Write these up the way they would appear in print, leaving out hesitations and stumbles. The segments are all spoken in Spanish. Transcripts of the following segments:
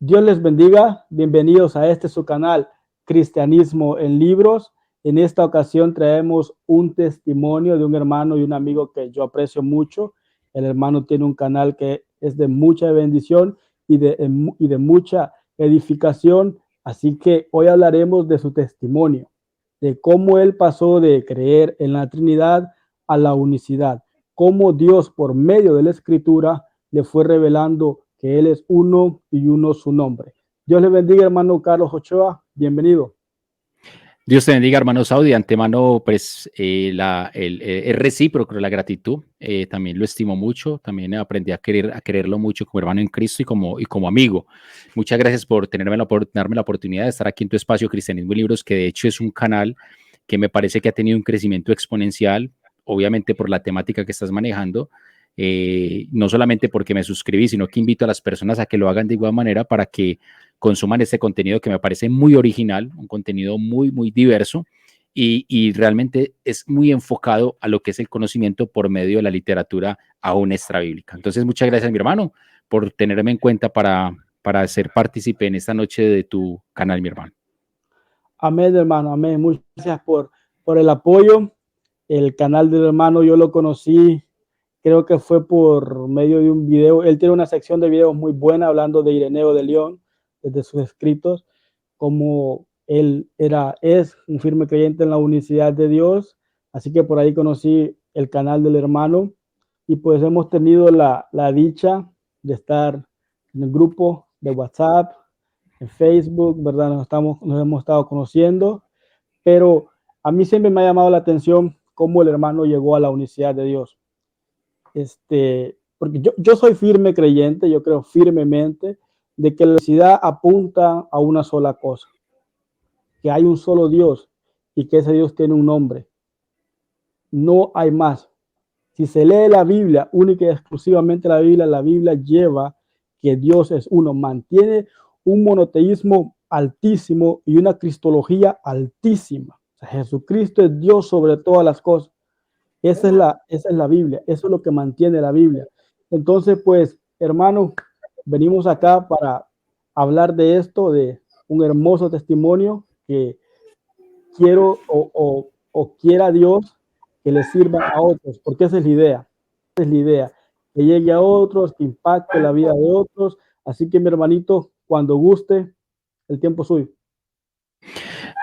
Dios les bendiga. Bienvenidos a este su canal, Cristianismo en Libros. En esta ocasión traemos un testimonio de un hermano y un amigo que yo aprecio mucho. El hermano tiene un canal que es de mucha bendición y de mucha edificación. Así que hoy hablaremos de su testimonio, de cómo él pasó de creer en la Trinidad a la unicidad, cómo Dios por medio de la Escritura le fue revelando que Él es uno y uno su nombre. Dios le bendiga, hermano Carlos Ochoa. Bienvenido. Dios te bendiga, hermano Saudi. De antemano, pues es recíproco la gratitud. También lo estimo mucho. También aprendí a quererlo mucho como hermano en Cristo y como amigo. Muchas gracias por darme la oportunidad de estar aquí en tu espacio Cristianismo y Libros, que de hecho es un canal que me parece que ha tenido un crecimiento exponencial, obviamente por la temática que estás manejando. No solamente porque me suscribí, sino que invito a las personas a que lo hagan de igual manera para que consuman este contenido que me parece muy original, un contenido muy, muy diverso y realmente es muy enfocado a lo que es el conocimiento por medio de la literatura aún extrabíblica. Entonces, muchas gracias, mi hermano, por tenerme en cuenta para ser partícipe en esta noche de tu canal, mi hermano. Amén, hermano, amén. Muchas gracias por el apoyo. El canal del hermano yo lo conocí, creo que fue por medio de un video. Él tiene una sección de videos muy buena hablando de Ireneo de León, desde sus escritos, como él es un firme creyente en la unicidad de Dios. Así que por ahí conocí el canal del hermano y pues hemos tenido la dicha de estar en el grupo de WhatsApp, en Facebook, ¿verdad? Nos hemos estado conociendo, pero a mí siempre me ha llamado la atención cómo el hermano llegó a la unicidad de Dios. Porque yo soy firme creyente, yo creo firmemente de que la unicidad apunta a una sola cosa, que hay un solo Dios y que ese Dios tiene un nombre. No hay más. Si se lee la Biblia, única y exclusivamente la Biblia lleva que Dios es uno, mantiene un monoteísmo altísimo y una cristología altísima. O sea, Jesucristo es Dios sobre todas las cosas. Esa es la Biblia, eso es lo que mantiene la Biblia. Entonces, pues, hermanos, venimos acá para hablar de esto, de un hermoso testimonio que quiero o quiera Dios que le sirva a otros, porque esa es la idea, que llegue a otros, que impacte la vida de otros. Así que mi hermanito, cuando guste, el tiempo es suyo.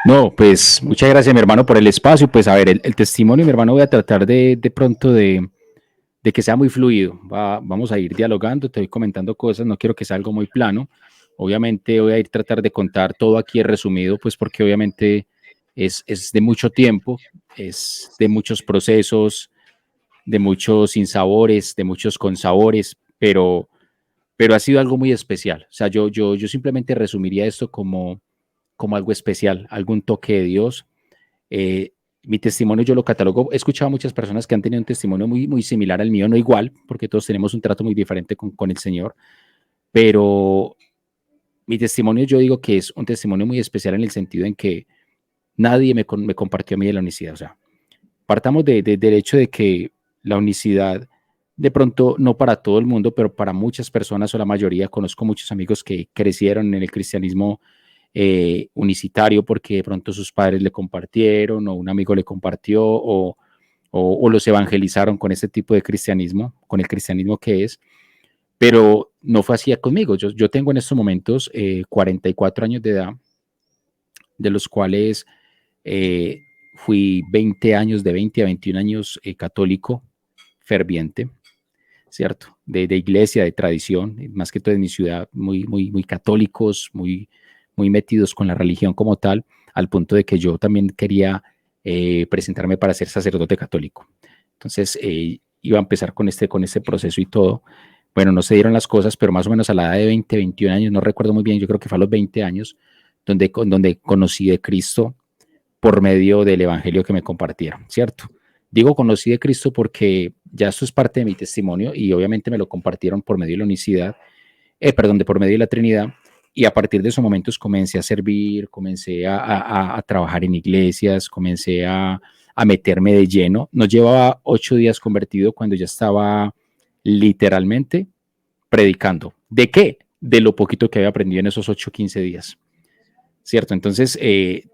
No, pues muchas gracias, mi hermano, por el espacio. Pues a ver, el testimonio, mi hermano, voy a tratar de pronto de que sea muy fluido. Vamos a ir dialogando, te voy comentando cosas, no quiero que sea algo muy plano. Obviamente voy a ir tratar de contar todo aquí resumido, pues porque obviamente es de mucho tiempo, es de muchos procesos, de muchos sinsabores, de muchos consabores, pero ha sido algo muy especial. O sea, yo simplemente resumiría esto como algo especial, algún toque de Dios. Mi testimonio yo lo catalogo, he escuchado a muchas personas que han tenido un testimonio muy, muy similar al mío, no igual, porque todos tenemos un trato muy diferente con el Señor, pero mi testimonio yo digo que es un testimonio muy especial en el sentido en que nadie me compartió a mí de la unicidad. O sea, partamos del hecho de que la unicidad, de pronto no para todo el mundo, pero para muchas personas o la mayoría, conozco muchos amigos que crecieron en el cristianismo unicitario porque de pronto sus padres le compartieron o un amigo le compartió o los evangelizaron con este tipo de cristianismo, con el cristianismo que es, pero no fue así conmigo. Yo tengo en estos momentos 44 años de edad, de los cuales fui 20 años, de 20 a 21 años católico ferviente, ¿cierto? De iglesia, de tradición, más que todo en mi ciudad, muy, muy, muy católicos, muy, muy metidos con la religión como tal, al punto de que yo también quería presentarme para ser sacerdote católico. Entonces, iba a empezar con este proceso y todo. Bueno, no se dieron las cosas, pero más o menos a la edad de 20, 21 años, no recuerdo muy bien, yo creo que fue a los 20 años, donde conocí de Cristo por medio del evangelio que me compartieron, ¿cierto? Digo conocí de Cristo porque ya esto es parte de mi testimonio y obviamente me lo compartieron por medio de la unicidad, por medio de la Trinidad, y a partir de esos momentos comencé a servir, comencé a trabajar en iglesias, comencé a meterme de lleno. No llevaba 8 días convertido cuando ya estaba literalmente predicando. ¿De qué? de lo poquito que había aprendido en esos 8 o 15 días. ¿Cierto? Entonces,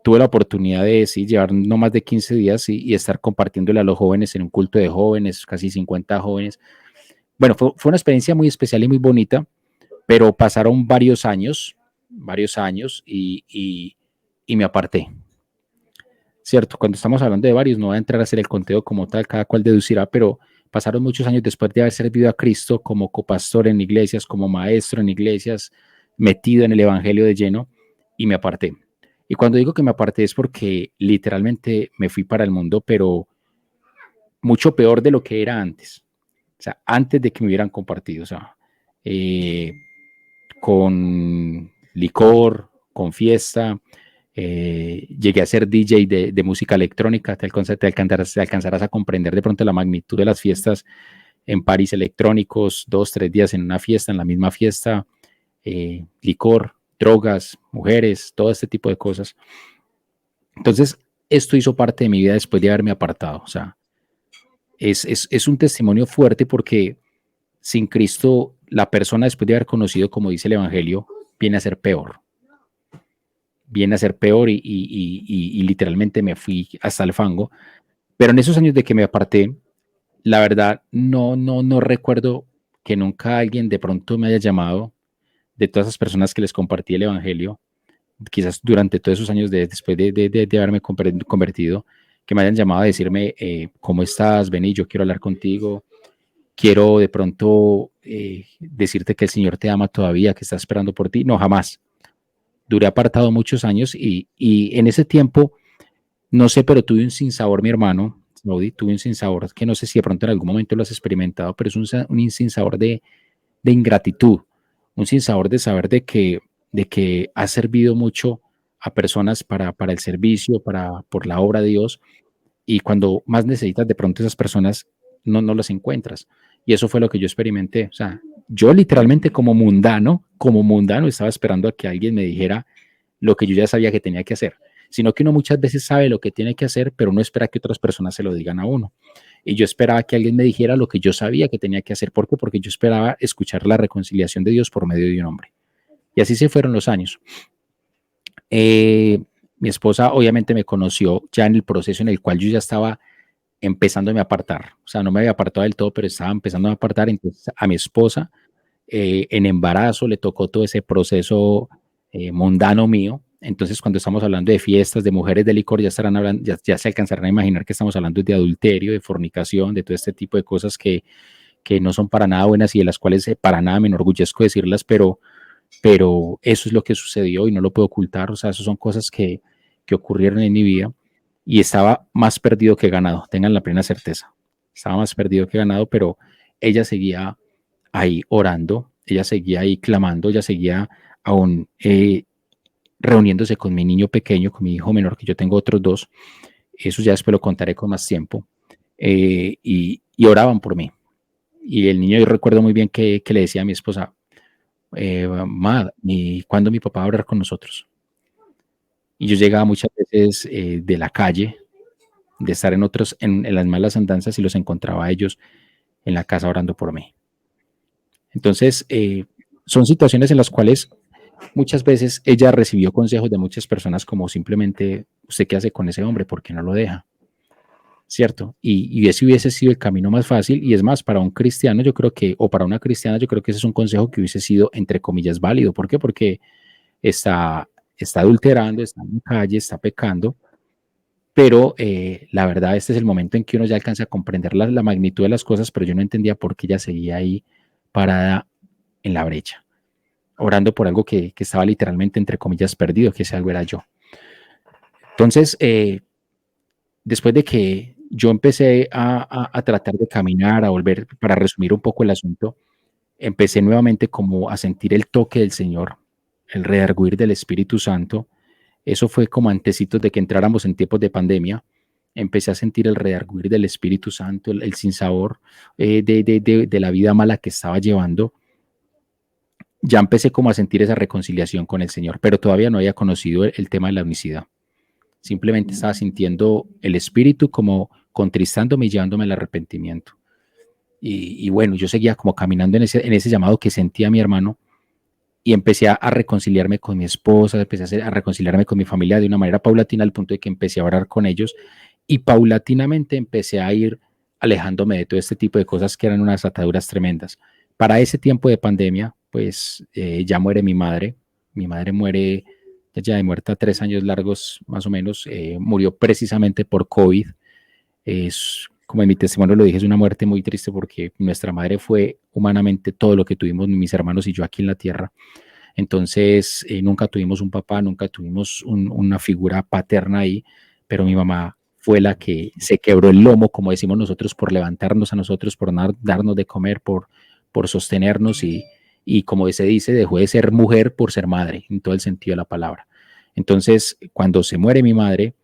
tuve la oportunidad de sí, llevar no más de 15 días y estar compartiéndole a los jóvenes en un culto de jóvenes, casi 50 jóvenes. Bueno, fue una experiencia muy especial y muy bonita, pero pasaron varios años y me aparté. ¿Cierto? Cuando estamos hablando de varios, no voy a entrar a hacer el conteo como tal, cada cual deducirá, pero pasaron muchos años después de haber servido a Cristo como copastor en iglesias, como maestro en iglesias, metido en el evangelio de lleno, y me aparté. Y cuando digo que me aparté es porque literalmente me fui para el mundo, pero mucho peor de lo que era antes. O sea, antes de que me hubieran compartido, o sea, con licor, con fiesta, llegué a ser DJ de música electrónica, te alcanzarás a comprender de pronto la magnitud de las fiestas en París electrónicos, 2, 3 días en una fiesta, en la misma fiesta, licor, drogas, mujeres, todo este tipo de cosas. Entonces, esto hizo parte de mi vida después de haberme apartado. O sea, es un testimonio fuerte porque sin Cristo, la persona después de haber conocido, como dice el Evangelio, viene a ser peor. Viene a ser peor y literalmente me fui hasta el fango. Pero en esos años de que me aparté, la verdad, no recuerdo que nunca alguien de pronto me haya llamado, de todas esas personas que les compartí el Evangelio, quizás durante todos esos años después de haberme convertido, que me hayan llamado a decirme, ¿cómo estás? Vení, yo quiero hablar contigo, quiero de pronto decirte que el Señor te ama todavía, que está esperando por ti. No, jamás. Duré apartado muchos años y en ese tiempo, no sé, pero tuve un sinsabor, mi hermano, Saudi, tuve un sinsabor que no sé si de pronto en algún momento lo has experimentado, pero es un sinsabor de ingratitud, un sinsabor de saber de que has servido mucho a personas para el servicio, por la obra de Dios, y cuando más necesitas de pronto esas personas no las encuentras. Y eso fue lo que yo experimenté. O sea, yo literalmente como mundano estaba esperando a que alguien me dijera lo que yo ya sabía que tenía que hacer, sino que uno muchas veces sabe lo que tiene que hacer, pero no espera que otras personas se lo digan a uno. Y yo esperaba que alguien me dijera lo que yo sabía que tenía que hacer. ¿Por qué? Porque yo esperaba escuchar la reconciliación de Dios por medio de un hombre. Y así se fueron los años. Mi esposa obviamente me conoció ya en el proceso en el cual yo ya estaba empezándome a apartar. O sea, no me había apartado del todo, pero estaba empezando a apartar. Entonces, a mi esposa, en embarazo, le tocó todo ese proceso mundano mío. Entonces, cuando estamos hablando de fiestas, de mujeres de licor, ya estarán hablando, ya se alcanzarán a imaginar que estamos hablando de adulterio, de fornicación, de todo este tipo de cosas que no son para nada buenas y de las cuales para nada me enorgullezco decirlas, pero eso es lo que sucedió y no lo puedo ocultar. O sea, eso son cosas que ocurrieron en mi vida y estaba más perdido que ganado, tengan la plena certeza. Estaba más perdido que ganado, pero ella seguía ahí orando, ella seguía ahí clamando, ella seguía aún reuniéndose con mi niño pequeño, con mi hijo menor, que yo tengo otros dos. Eso ya después lo contaré con más tiempo. Y oraban por mí. Y el niño, yo recuerdo muy bien que le decía a mi esposa, ma, ¿cuándo mi papá va a hablar con nosotros? Y yo llegaba muchas veces de la calle, de estar en las malas andanzas y los encontraba a ellos en la casa orando por mí. Entonces, son situaciones en las cuales muchas veces ella recibió consejos de muchas personas como simplemente, ¿usted qué hace con ese hombre? ¿Por qué no lo deja? ¿Cierto? Y ese hubiese sido el camino más fácil y es más, para un cristiano yo creo que, o para una cristiana yo creo que ese es un consejo que hubiese sido entre comillas válido. ¿Por qué? Porque está adulterando, está en la calle, está pecando, pero la verdad este es el momento en que uno ya alcanza a comprender la magnitud de las cosas, pero yo no entendía por qué ella seguía ahí parada en la brecha, orando por algo que estaba literalmente entre comillas perdido, que ese algo era yo. Entonces, después de que yo empecé a tratar de caminar, a volver, para resumir un poco el asunto, empecé nuevamente como a sentir el toque del Señor, el redarguir del Espíritu Santo. Eso fue como antecitos de que entráramos en tiempos de pandemia. Empecé a sentir el redarguir del Espíritu Santo, el sinsabor de la vida mala que estaba llevando. Ya empecé como a sentir esa reconciliación con el Señor, pero todavía no había conocido el tema de la unicidad. Simplemente estaba sintiendo el Espíritu como contristándome y llevándome al arrepentimiento. Y bueno, yo seguía como caminando en ese llamado que sentía mi hermano, y empecé a reconciliarme con mi esposa, empecé a reconciliarme con mi familia de una manera paulatina al punto de que empecé a orar con ellos y paulatinamente empecé a ir alejándome de todo este tipo de cosas que eran unas ataduras tremendas. Para ese tiempo de pandemia, pues ya muere mi madre muere ya de muerta 3 años largos más o menos, murió precisamente por COVID. Es, como en mi testimonio lo dije, es una muerte muy triste porque nuestra madre fue humanamente todo lo que tuvimos mis hermanos y yo aquí en la tierra. Entonces, nunca tuvimos un papá, nunca tuvimos una figura paterna ahí, pero mi mamá fue la que se quebró el lomo, como decimos nosotros, por levantarnos a nosotros, por darnos de comer, por sostenernos y como se dice, dejó de ser mujer por ser madre, en todo el sentido de la palabra. Entonces, cuando se muere mi madre,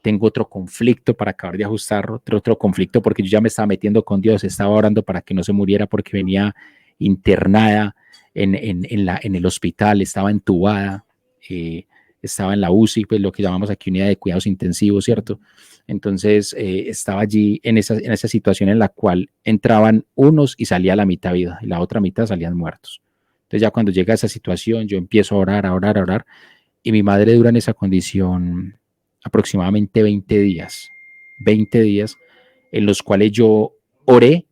tengo otro conflicto para acabar de ajustar, otro conflicto porque yo ya me estaba metiendo con Dios, estaba orando para que no se muriera porque venía internada en el hospital, estaba entubada, estaba en la UCI, pues lo que llamamos aquí unidad de cuidados intensivos, ¿cierto? Entonces estaba allí en esa situación en la cual entraban unos y salía la mitad vida y la otra mitad salían muertos. Entonces ya cuando llega esa situación yo empiezo a orar, a orar, a orar y mi madre dura en esa condición aproximadamente 20 días en los cuales yo oré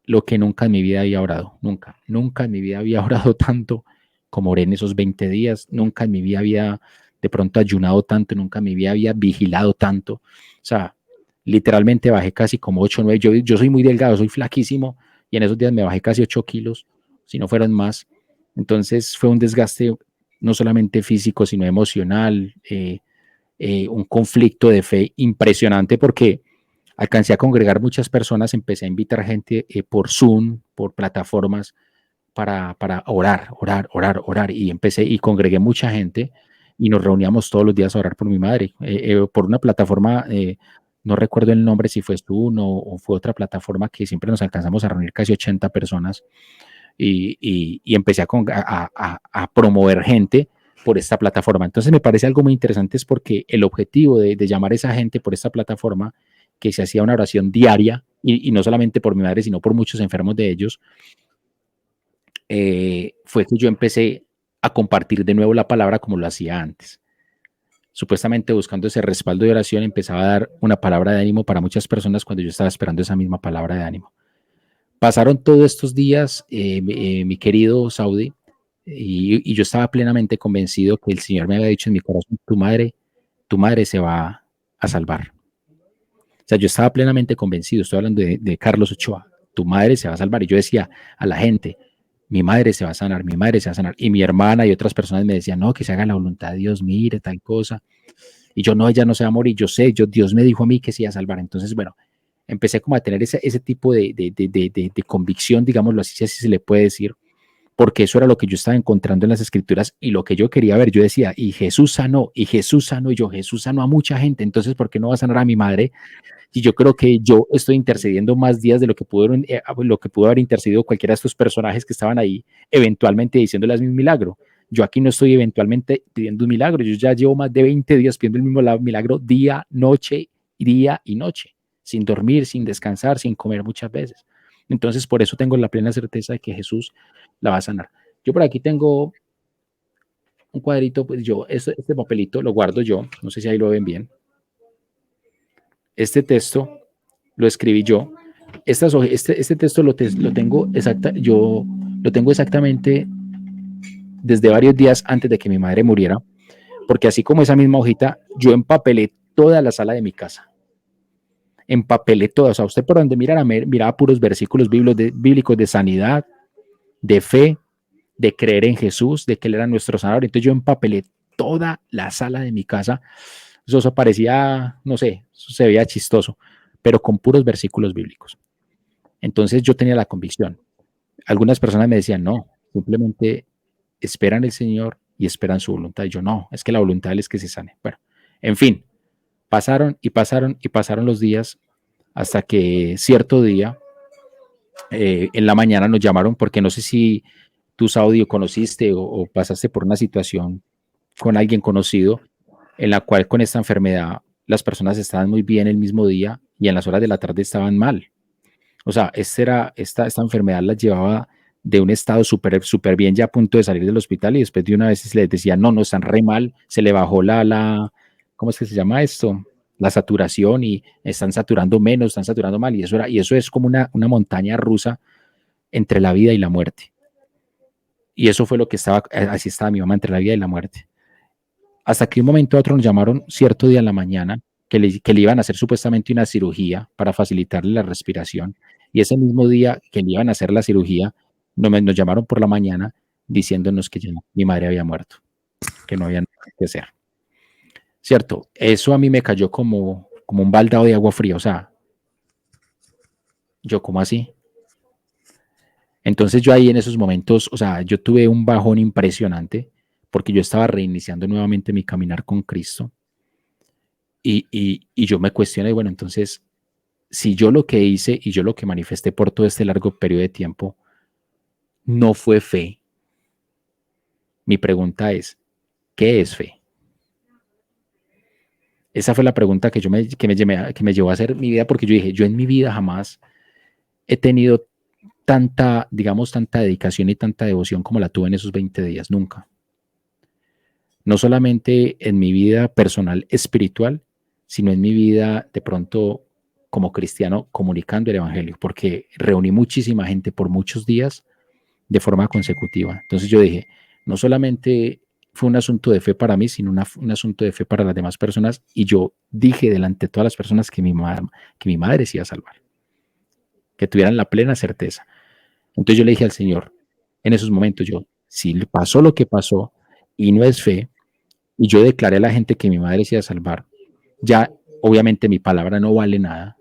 lo que nunca en mi vida había orado, nunca en mi vida había orado tanto como oré en esos 20 días, nunca en mi vida había de pronto ayunado tanto, nunca en mi vida había vigilado tanto, o sea, literalmente bajé casi como 8 o 9, yo soy muy delgado, soy flaquísimo y en esos días me bajé casi 8 kilos, si no fueron más, entonces fue un desgaste no solamente físico, sino emocional, un conflicto de fe impresionante porque alcancé a congregar muchas personas, empecé a invitar gente por Zoom, por plataformas, para orar, y empecé y congregué mucha gente y nos reuníamos todos los días a orar por mi madre, por una plataforma, no recuerdo el nombre, si fue Zoom o fue otra plataforma que siempre nos alcanzamos a reunir casi 80 personas y empecé a promover gente por esta plataforma. Entonces me parece algo muy interesante es porque el objetivo de llamar a esa gente por esta plataforma, que se hacía una oración diaria, y no solamente por mi madre, sino por muchos enfermos de ellos, fue que yo empecé a compartir de nuevo la palabra como lo hacía antes. Supuestamente buscando ese respaldo de oración, empezaba a dar una palabra de ánimo para muchas personas cuando yo estaba esperando esa misma palabra de ánimo. Pasaron todos estos días, mi querido Saudi, y yo estaba plenamente convencido que el Señor me había dicho en mi corazón, tu madre se va a salvar. O sea, yo estaba plenamente convencido, estoy hablando de Carlos Ochoa, tu madre se va a salvar. Y yo decía a la gente, mi madre se va a sanar, mi madre se va a sanar. Y mi hermana y otras personas me decían, no, que se haga la voluntad de Dios, mire, tal cosa. Y yo, no, ella no se va a morir, yo sé, Dios me dijo a mí que se iba a salvar. Entonces, bueno, empecé como a tener ese tipo de convicción, digámoslo así, si así se le puede decir, porque eso era lo que yo estaba encontrando en las escrituras y lo que yo quería ver. Yo decía, y Jesús sanó, y yo, Jesús sanó a mucha gente, entonces, ¿por qué no va a sanar a mi madre? Y yo creo que yo estoy intercediendo más días de lo que pudo haber intercedido cualquiera de estos personajes que estaban ahí, eventualmente diciéndoles un milagro. Yo aquí no estoy eventualmente pidiendo un milagro, yo ya llevo más de 20 días pidiendo el mismo milagro día y noche, sin dormir, sin descansar, sin comer muchas veces. Entonces, por eso tengo la plena certeza de que Jesús la va a sanar. Yo por aquí tengo un cuadrito, pues yo, este papelito lo guardo yo, no sé si ahí lo ven bien. Este texto lo escribí yo. Este texto lo tengo yo lo tengo exactamente desde varios días antes de que mi madre muriera, porque así como esa misma hojita, yo empapelé toda la sala de mi casa. Empapelé toda, o sea, usted por donde miraba puros versículos bíblicos de sanidad, de fe, de creer en Jesús, de que Él era nuestro sanador. Entonces yo empapelé toda la sala de mi casa. Eso parecía, no sé, eso se veía chistoso, pero con puros versículos bíblicos. Entonces yo tenía la convicción. Algunas personas me decían, no, simplemente esperan el Señor y esperan su voluntad. Y yo, no, es que la voluntad de Él es que se sane. Bueno, en fin, pasaron los días hasta que cierto día, en la mañana nos llamaron, porque no sé si tú, Saudi, conociste o pasaste por una situación con alguien conocido en la cual con esta enfermedad las personas estaban muy bien el mismo día y en las horas de la tarde estaban mal. O sea, esta enfermedad las llevaba de un estado súper bien ya a punto de salir del hospital y después de una vez les decía, no, no, están re mal, se le bajó ¿cómo es que se llama esto? La saturación y están saturando menos, están saturando mal y eso es como una montaña rusa entre la vida y la muerte. Y eso fue lo que así estaba mi mamá entre la vida y la muerte. Hasta que un momento a otro nos llamaron cierto día en la mañana que le iban a hacer supuestamente una cirugía para facilitarle la respiración. Y ese mismo día que le iban a hacer la cirugía, nos llamaron por la mañana diciéndonos que ya mi madre había muerto, que no había nada que hacer. Cierto, eso a mí me cayó como un baldado de agua fría, o sea, yo como así. Entonces yo ahí en esos momentos, o sea, yo tuve un bajón impresionante porque yo estaba reiniciando nuevamente mi caminar con Cristo y yo me cuestioné, bueno, entonces, si yo lo que hice y yo lo que manifesté por todo este largo periodo de tiempo no fue fe, mi pregunta es, ¿qué es fe? Esa fue la pregunta que me llevó a hacer mi vida porque yo dije, yo en mi vida jamás he tenido tanta, digamos, tanta dedicación y tanta devoción como la tuve en esos 20 días, nunca. No solamente en mi vida personal espiritual, sino en mi vida de pronto como cristiano comunicando el evangelio, porque reuní muchísima gente por muchos días de forma consecutiva. Entonces yo dije, no solamente fue un asunto de fe para mí, sino un asunto de fe para las demás personas, y yo dije delante de todas las personas que mi madre se iba a salvar, que tuvieran la plena certeza. Entonces yo le dije al Señor, en esos momentos si pasó lo que pasó y no es fe, y yo declaré a la gente que mi madre se iba a salvar, ya obviamente mi palabra no vale nada.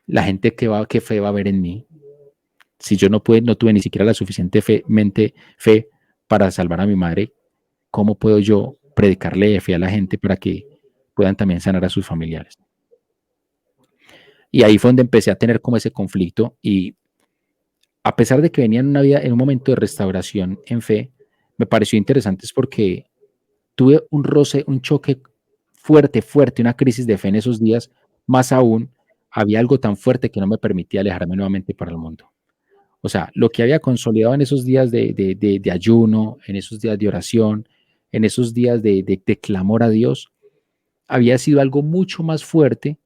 La gente qué fe va a ver en mí, si yo no tuve ni siquiera la suficiente fe para salvar a mi madre, ¿cómo puedo yo predicarle de fe a la gente para que puedan también sanar a sus familiares? Y ahí fue donde empecé a tener como ese conflicto y a pesar de que venía en un momento de restauración en fe, me pareció interesante es porque tuve un roce, un choque fuerte, una crisis de fe en esos días, más aún había algo tan fuerte que no me permitía alejarme nuevamente para el mundo. O sea, lo que había consolidado en esos días de ayuno, en esos días de oración, en esos días de clamor a Dios, había sido algo mucho más fuerte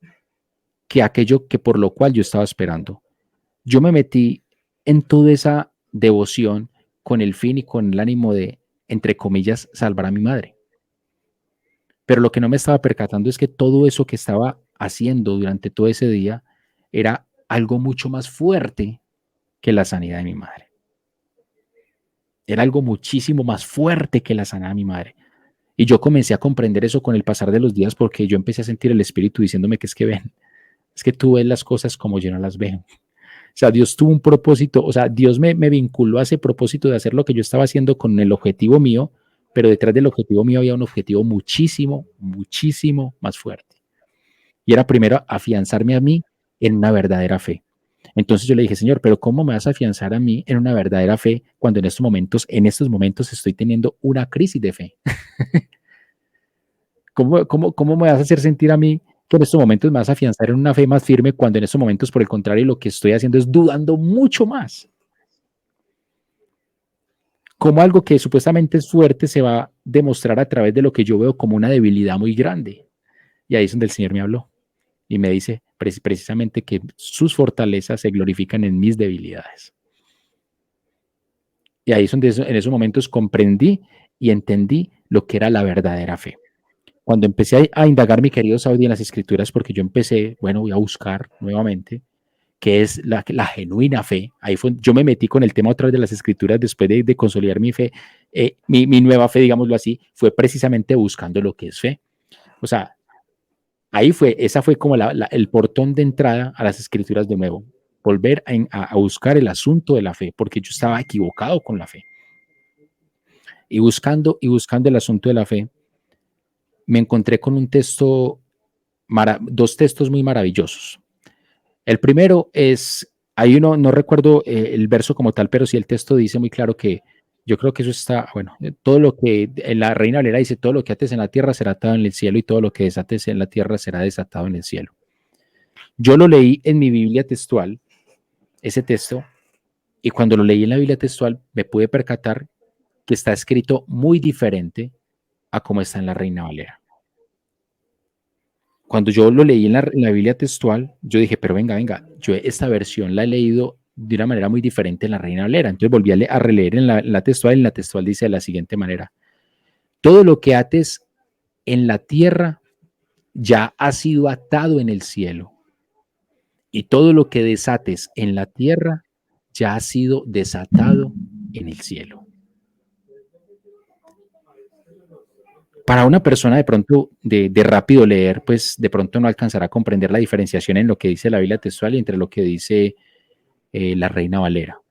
que aquello que por lo cual yo estaba esperando. Yo me metí en toda esa devoción con el fin y con el ánimo de, entre comillas, salvar a mi madre. Pero lo que no me estaba percatando es que todo eso que estaba haciendo durante todo ese día era algo mucho más fuerte que la sanidad de mi madre. Era algo muchísimo más fuerte que la sanidad de mi madre. Y yo comencé a comprender eso con el pasar de los días porque yo empecé a sentir el Espíritu diciéndome que es que ven, es que tú ves las cosas como yo no las veo. O sea, Dios tuvo un propósito, o sea, Dios me vinculó a ese propósito de hacer lo que yo estaba haciendo con el objetivo mío, pero detrás del objetivo mío había un objetivo muchísimo, muchísimo más fuerte. Y era primero afianzarme a mí en una verdadera fe. Entonces yo le dije, Señor, pero ¿cómo me vas a afianzar a mí en una verdadera fe cuando en estos momentos estoy teniendo una crisis de fe? ¿Cómo me vas a hacer sentir a mí que en estos momentos me vas a afianzar en una fe más firme cuando en estos momentos, por el contrario, lo que estoy haciendo es dudando mucho más? ¿Cómo algo que supuestamente es fuerte se va a demostrar a través de lo que yo veo como una debilidad muy grande? Y ahí es donde el Señor me habló y me dice precisamente que sus fortalezas se glorifican en mis debilidades. Y ahí es donde en esos momentos comprendí y entendí lo que era la verdadera fe. Cuando empecé a indagar, mi querido Saudi, en las escrituras, porque yo empecé, bueno, voy a buscar nuevamente qué es la genuina fe. Ahí fue, yo me metí con el tema otra vez de las escrituras después de consolidar mi fe. Mi nueva fe, digámoslo así, fue precisamente buscando lo que es fe. O sea, esa fue como el portón de entrada a las escrituras de nuevo. Volver a buscar el asunto de la fe, porque yo estaba equivocado con la fe. Y buscando el asunto de la fe, me encontré con dos textos muy maravillosos. El primero es, hay uno, no recuerdo el verso como tal, pero sí el texto dice muy claro que yo creo que eso está, bueno, todo lo que en la Reina Valera dice, todo lo que ates en la tierra será atado en el cielo y todo lo que desates en la tierra será desatado en el cielo. Yo lo leí en mi Biblia textual, ese texto, Y cuando lo leí en la Biblia textual, me pude percatar que está escrito muy diferente a como está en la Reina Valera. Cuando yo lo leí en la Biblia textual, yo dije, pero venga, yo esta versión la he leído de una manera muy diferente en la Reina Valera. Entonces volví a releer en la textual, y en la textual dice de la siguiente manera: todo lo que ates en la tierra ya ha sido atado en el cielo, y todo lo que desates en la tierra ya ha sido desatado en el cielo. Para una persona de pronto de rápido leer, pues de pronto no alcanzará a comprender la diferenciación en lo que dice la Biblia textual y entre lo que dice la Reina Valera.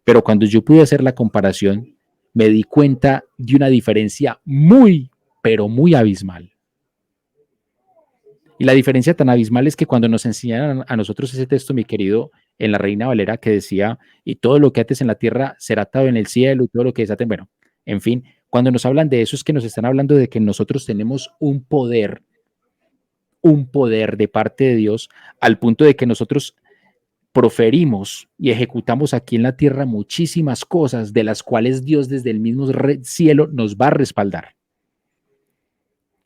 Pero cuando yo pude hacer la comparación, me di cuenta de una diferencia muy, pero muy abismal. Y la diferencia tan abismal es que cuando nos enseñaron a nosotros ese texto, mi querido, en la Reina Valera, que decía, y todo lo que ates en la tierra será atado en el cielo, y todo lo que desaten, bueno, en fin, cuando nos hablan de eso es que nos están hablando de que nosotros tenemos un poder de parte de Dios, al punto de que nosotros proferimos y ejecutamos aquí en la tierra muchísimas cosas de las cuales Dios desde el mismo cielo nos va a respaldar.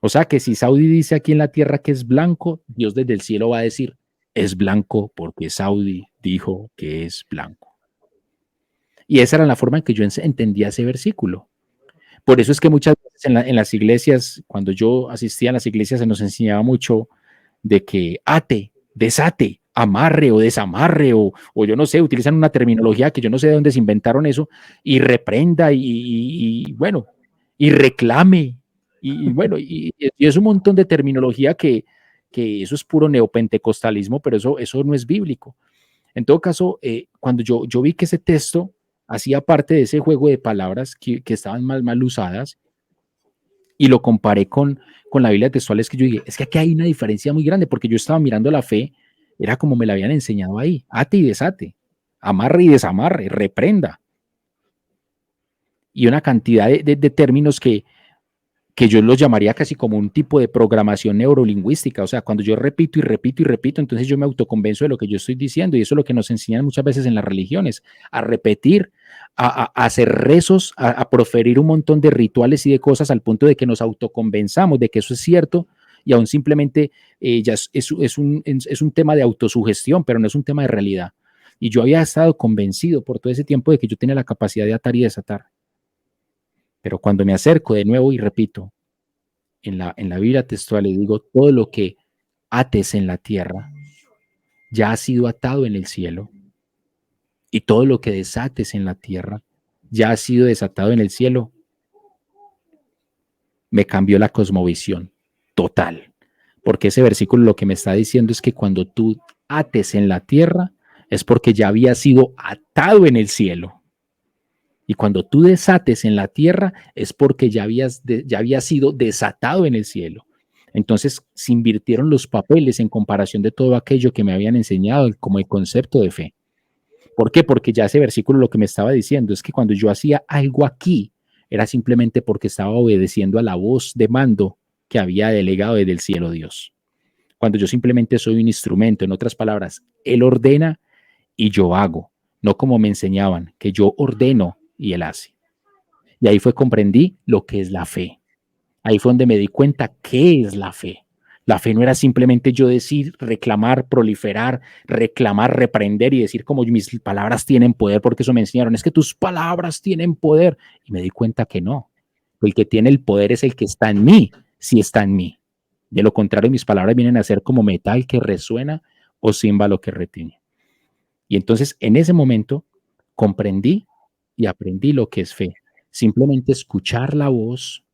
O sea que si Saudi dice aquí en la tierra que es blanco, Dios desde el cielo va a decir, es blanco porque Saudi dijo que es blanco. Y esa era la forma en que yo entendía ese versículo. Por eso es que muchas veces en las iglesias, cuando yo asistía a las iglesias, se nos enseñaba mucho de que ate, desate, amarre o desamarre, o yo no sé, utilizan una terminología que yo no sé de dónde se inventaron eso, y reprenda y bueno, y reclame, y bueno, y es un montón de terminología que eso es puro neopentecostalismo, pero eso no es bíblico. En todo caso, cuando yo vi que ese texto hacía parte de ese juego de palabras que estaban mal usadas, y lo comparé con la Biblia textual, es que yo dije, es que aquí hay una diferencia muy grande, porque yo estaba mirando la fe, era como me la habían enseñado ahí, ate y desate, amarre y desamarre, reprenda, y una cantidad de términos que yo los llamaría casi como un tipo de programación neurolingüística. O sea, cuando yo repito y repito y repito, entonces yo me autoconvenzo de lo que yo estoy diciendo, y eso es lo que nos enseñan muchas veces en las religiones, a repetir, a hacer rezos, a proferir un montón de rituales y de cosas al punto de que nos autoconvenzamos de que eso es cierto, y aún simplemente ya es un tema de autosugestión, pero no es un tema de realidad. Y yo había estado convencido por todo ese tiempo de que yo tenía la capacidad de atar y desatar. Pero cuando me acerco de nuevo y repito, en la Biblia textual le digo, todo lo que ates en la tierra ya ha sido atado en el cielo, y todo lo que desates en la tierra ya ha sido desatado en el cielo. Me cambió la cosmovisión total, porque ese versículo lo que me está diciendo es que cuando tú ates en la tierra es porque ya había sido atado en el cielo. Y cuando tú desates en la tierra es porque ya había sido desatado en el cielo. Entonces se invirtieron los papeles en comparación de todo aquello que me habían enseñado como el concepto de fe. ¿Por qué? Porque ya ese versículo lo que me estaba diciendo es que cuando yo hacía algo aquí, era simplemente porque estaba obedeciendo a la voz de mando que había delegado desde el cielo Dios. Cuando yo simplemente soy un instrumento, en otras palabras, Él ordena y yo hago, no como me enseñaban, que yo ordeno y Él hace. Y ahí fue comprendí lo que es la fe. Ahí fue donde me di cuenta qué es la fe. La fe no era simplemente yo decir, reclamar, proliferar, reclamar, reprender y decir como mis palabras tienen poder, porque eso me enseñaron, es que tus palabras tienen poder. Y me di cuenta que no. El que tiene el poder es el que está en mí, si está en mí. De lo contrario, mis palabras vienen a ser como metal que resuena o címbalo que retiñe. Y entonces en ese momento comprendí y aprendí lo que es fe. Simplemente escuchar la voz,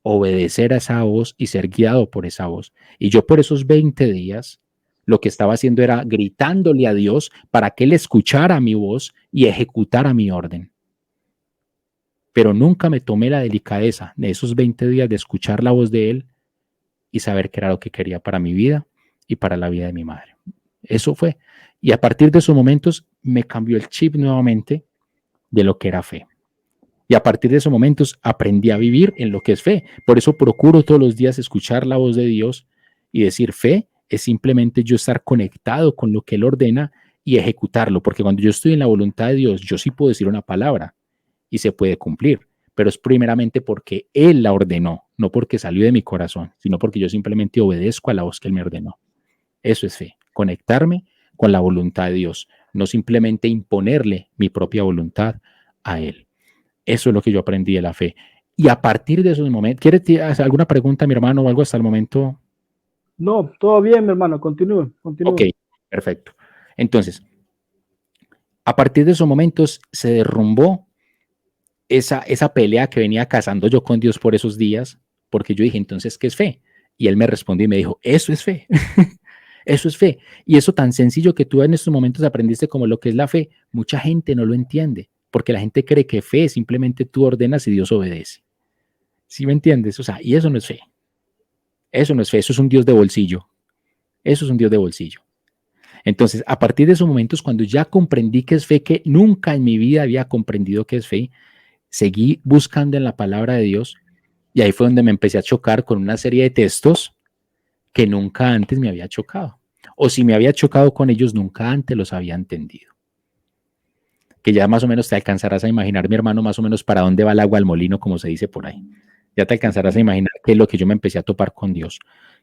obedecer a esa voz y ser guiado por esa voz. Y yo por esos 20 días lo que estaba haciendo era gritándole a Dios para que Él escuchara mi voz y ejecutara mi orden. Pero nunca me tomé la delicadeza de esos 20 días de escuchar la voz de Él y saber qué era lo que quería para mi vida y para la vida de mi madre. Eso fue. Y a partir de esos momentos me cambió el chip nuevamente de lo que era fe. Y a partir de esos momentos aprendí a vivir en lo que es fe. Por eso procuro todos los días escuchar la voz de Dios y decir, fe es simplemente yo estar conectado con lo que Él ordena y ejecutarlo, porque cuando yo estoy en la voluntad de Dios, yo sí puedo decir una palabra y se puede cumplir, pero es primeramente porque Él la ordenó, no porque salió de mi corazón, sino porque yo simplemente obedezco a la voz que Él me ordenó. Eso es fe, conectarme con la voluntad de Dios, no simplemente imponerle mi propia voluntad a Él. Eso es lo que yo aprendí de la fe. Y a partir de esos momentos, ¿quieres hacer alguna pregunta, mi hermano, o algo hasta el momento? No, todo bien, mi hermano, continúe, Ok, continúe. perfecto. Entonces, a partir de esos momentos se derrumbó esa pelea que venía cazando yo con Dios por esos días, porque yo dije, entonces, ¿qué es fe? Y él me respondió y me dijo, eso es fe. Eso es fe. Y eso tan sencillo que tú en estos momentos aprendiste como lo que es la fe, mucha gente no lo entiende, porque la gente cree que fe es simplemente tú ordenas y Dios obedece. ¿Sí me entiendes? O sea, y eso no es fe. Eso no es fe, eso es un Dios de bolsillo. Eso es un Dios de bolsillo. Entonces, a partir de esos momentos, cuando ya comprendí que es fe, que nunca en mi vida había comprendido que es fe, seguí buscando en la palabra de Dios y ahí fue donde me empecé a chocar con una serie de textos que nunca antes me había chocado. O si me había chocado con ellos, nunca antes los había entendido. Que ya más o menos te alcanzarás a imaginar, mi hermano, más o menos para dónde va el agua al molino, como se dice por ahí. Ya te alcanzarás a imaginar qué es lo que yo me empecé a topar con Dios.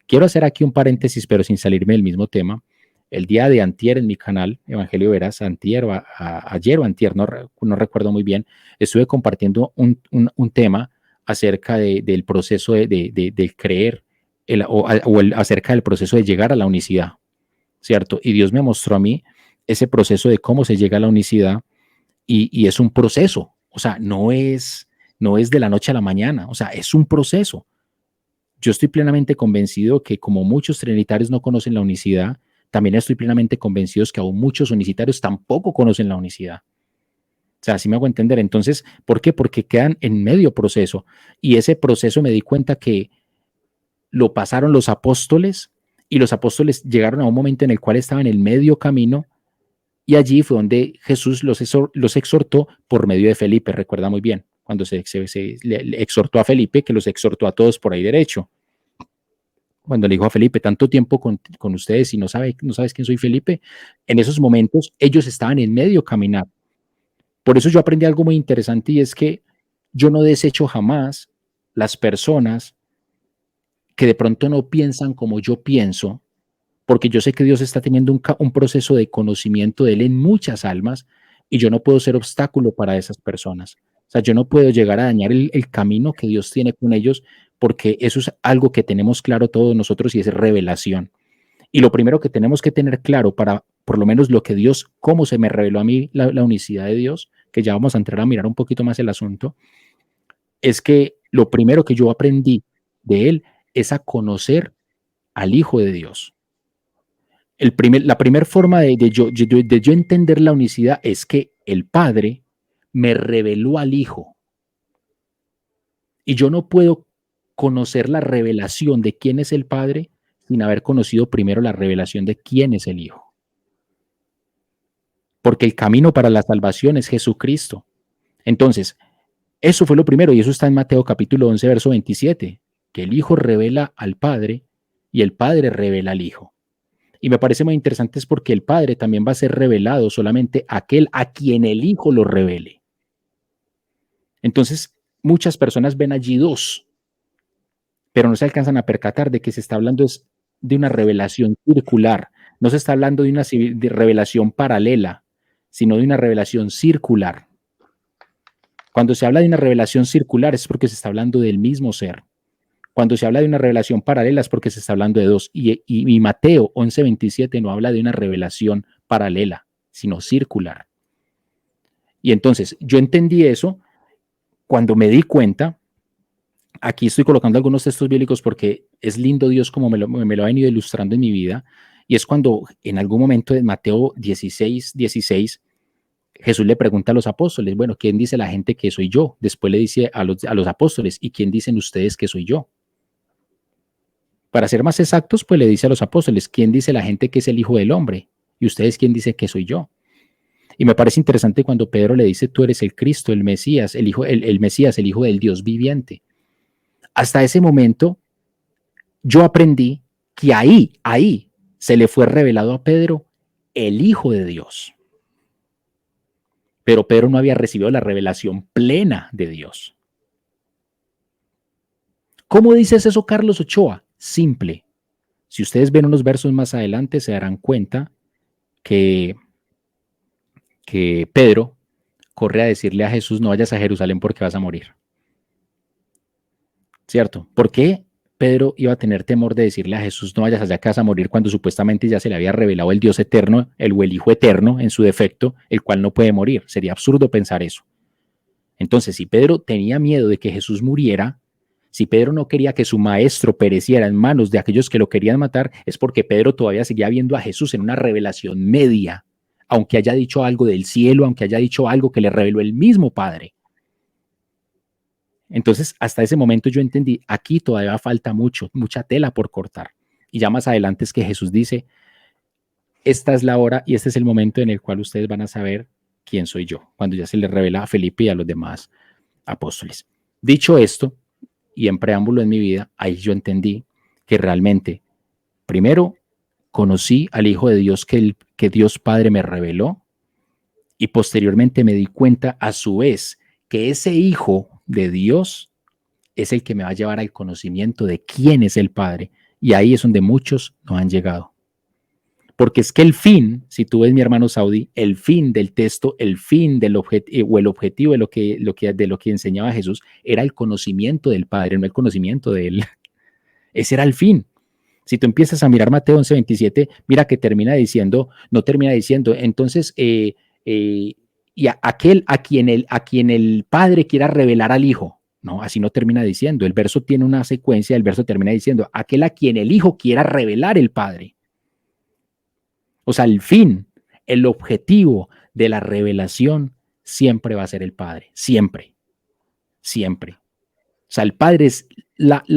Quiero hacer aquí un paréntesis, pero sin salirme del mismo tema. El día de antier en mi canal, Evangelio Verás, antier o ayer o antier, no recuerdo muy bien, estuve compartiendo un tema acerca del proceso de creer acerca del proceso de llegar a la unicidad, ¿cierto? Y Dios me mostró a mí ese proceso de cómo se llega a la unicidad y es un proceso, o sea, no es de la noche a la mañana, o sea, es un proceso. Yo estoy plenamente convencido que como muchos trinitarios no conocen la unicidad, también estoy plenamente convencido que aún muchos unicitarios tampoco conocen la unicidad. O sea, así me hago entender. Entonces, ¿por qué? Porque quedan en medio proceso. Y ese proceso me di cuenta que lo pasaron los apóstoles y los apóstoles llegaron a un momento en el cual estaban en el medio camino y allí fue donde Jesús los exhortó por medio de Felipe, recuerda muy bien, cuando le exhortó a Felipe, que los exhortó a todos por ahí derecho. Cuando le dijo a Felipe, tanto tiempo con ustedes y no sabes quién soy Felipe, en esos momentos ellos estaban en medio caminar. Por eso yo aprendí algo muy interesante y es que yo no desecho jamás las personas que de pronto no piensan como yo pienso, porque yo sé que Dios está teniendo un proceso de conocimiento de Él en muchas almas y yo no puedo ser obstáculo para esas personas. O sea, yo no puedo llegar a dañar el camino que Dios tiene con ellos porque eso es algo que tenemos claro todos nosotros y es revelación. Y lo primero que tenemos que tener claro para, por lo menos lo que Dios, cómo se me reveló a mí la unicidad de Dios, que ya vamos a entrar a mirar un poquito más el asunto, es que lo primero que yo aprendí de Él es a conocer al Hijo de Dios. La primera forma de yo entender la unicidad es que el Padre me reveló al Hijo. Y yo no puedo conocer la revelación de quién es el Padre sin haber conocido primero la revelación de quién es el Hijo. Porque el camino para la salvación es Jesucristo. Entonces, eso fue lo primero, y eso está en Mateo capítulo 11, verso 27, que el Hijo revela al Padre y el Padre revela al Hijo. Y me parece muy interesante es porque el Padre también va a ser revelado solamente a aquel a quien el Hijo lo revele. Entonces, muchas personas ven allí dos, pero no se alcanzan a percatar de que se está hablando de una revelación circular. No se está hablando de una revelación paralela, sino de una revelación circular. Cuando se habla de una revelación circular es porque se está hablando del mismo ser. Cuando se habla de una revelación paralela es porque se está hablando de dos. Y Mateo 11:27 no habla de una revelación paralela, sino circular. Y entonces yo entendí eso cuando me di cuenta. Aquí estoy colocando algunos textos bíblicos porque es lindo Dios como me lo ha venido ilustrando en mi vida. Y es cuando en algún momento de Mateo 16:16, Jesús le pregunta a los apóstoles, bueno, ¿quién dice la gente que soy yo? Después le dice a los apóstoles, ¿y quién dicen ustedes que soy yo? Para ser más exactos, pues le dice a los apóstoles, ¿quién dice la gente que es el Hijo del Hombre? ¿Y ustedes quién dicen que soy yo? Y me parece interesante cuando Pedro le dice, tú eres el Cristo, el Mesías, el Mesías, el Hijo del Dios viviente. Hasta ese momento, yo aprendí que ahí se le fue revelado a Pedro el Hijo de Dios. Pero Pedro no había recibido la revelación plena de Dios. ¿Cómo dices eso, Carlos Ochoa? Simple. Si ustedes ven unos versos más adelante, se darán cuenta que Pedro corre a decirle a Jesús, no vayas a Jerusalén porque vas a morir. ¿Cierto? ¿Por qué Pedro iba a tener temor de decirle a Jesús, no vayas allá que vas a morir, cuando supuestamente ya se le había revelado el Dios eterno, el Hijo eterno en su defecto, el cual no puede morir? Sería absurdo pensar eso. Entonces, si Pedro tenía miedo de que Jesús muriera, si Pedro no quería que su maestro pereciera en manos de aquellos que lo querían matar, es porque Pedro todavía seguía viendo a Jesús en una revelación media, aunque haya dicho algo del cielo, aunque haya dicho algo que le reveló el mismo Padre. Entonces, hasta ese momento yo entendí, aquí todavía falta mucha tela por cortar. Y ya más adelante es que Jesús dice, esta es la hora y este es el momento en el cual ustedes van a saber quién soy yo, cuando ya se les revela a Felipe y a los demás apóstoles. Dicho esto, y en preámbulo en mi vida, ahí yo entendí que realmente, primero, conocí al Hijo de Dios que Dios Padre me reveló, y posteriormente me di cuenta a su vez que ese Hijo de Dios es el que me va a llevar al conocimiento de quién es el Padre, y ahí es donde muchos no han llegado. Porque es que el fin, si tú ves, mi hermano Saudi, el fin del texto, el fin del o el objetivo de lo que enseñaba Jesús era el conocimiento del Padre, no el conocimiento de Él. Ese era el fin. Si tú empiezas a mirar Mateo 11:27, mira que no termina diciendo, entonces, y aquel a quien el Padre quiera revelar al Hijo. No, así no termina diciendo. El verso tiene una secuencia, el verso termina diciendo, aquel a quien el Hijo quiera revelar el Padre. O sea, el fin, el objetivo de la revelación siempre va a ser el Padre. Siempre. Siempre. O sea, el Padre es la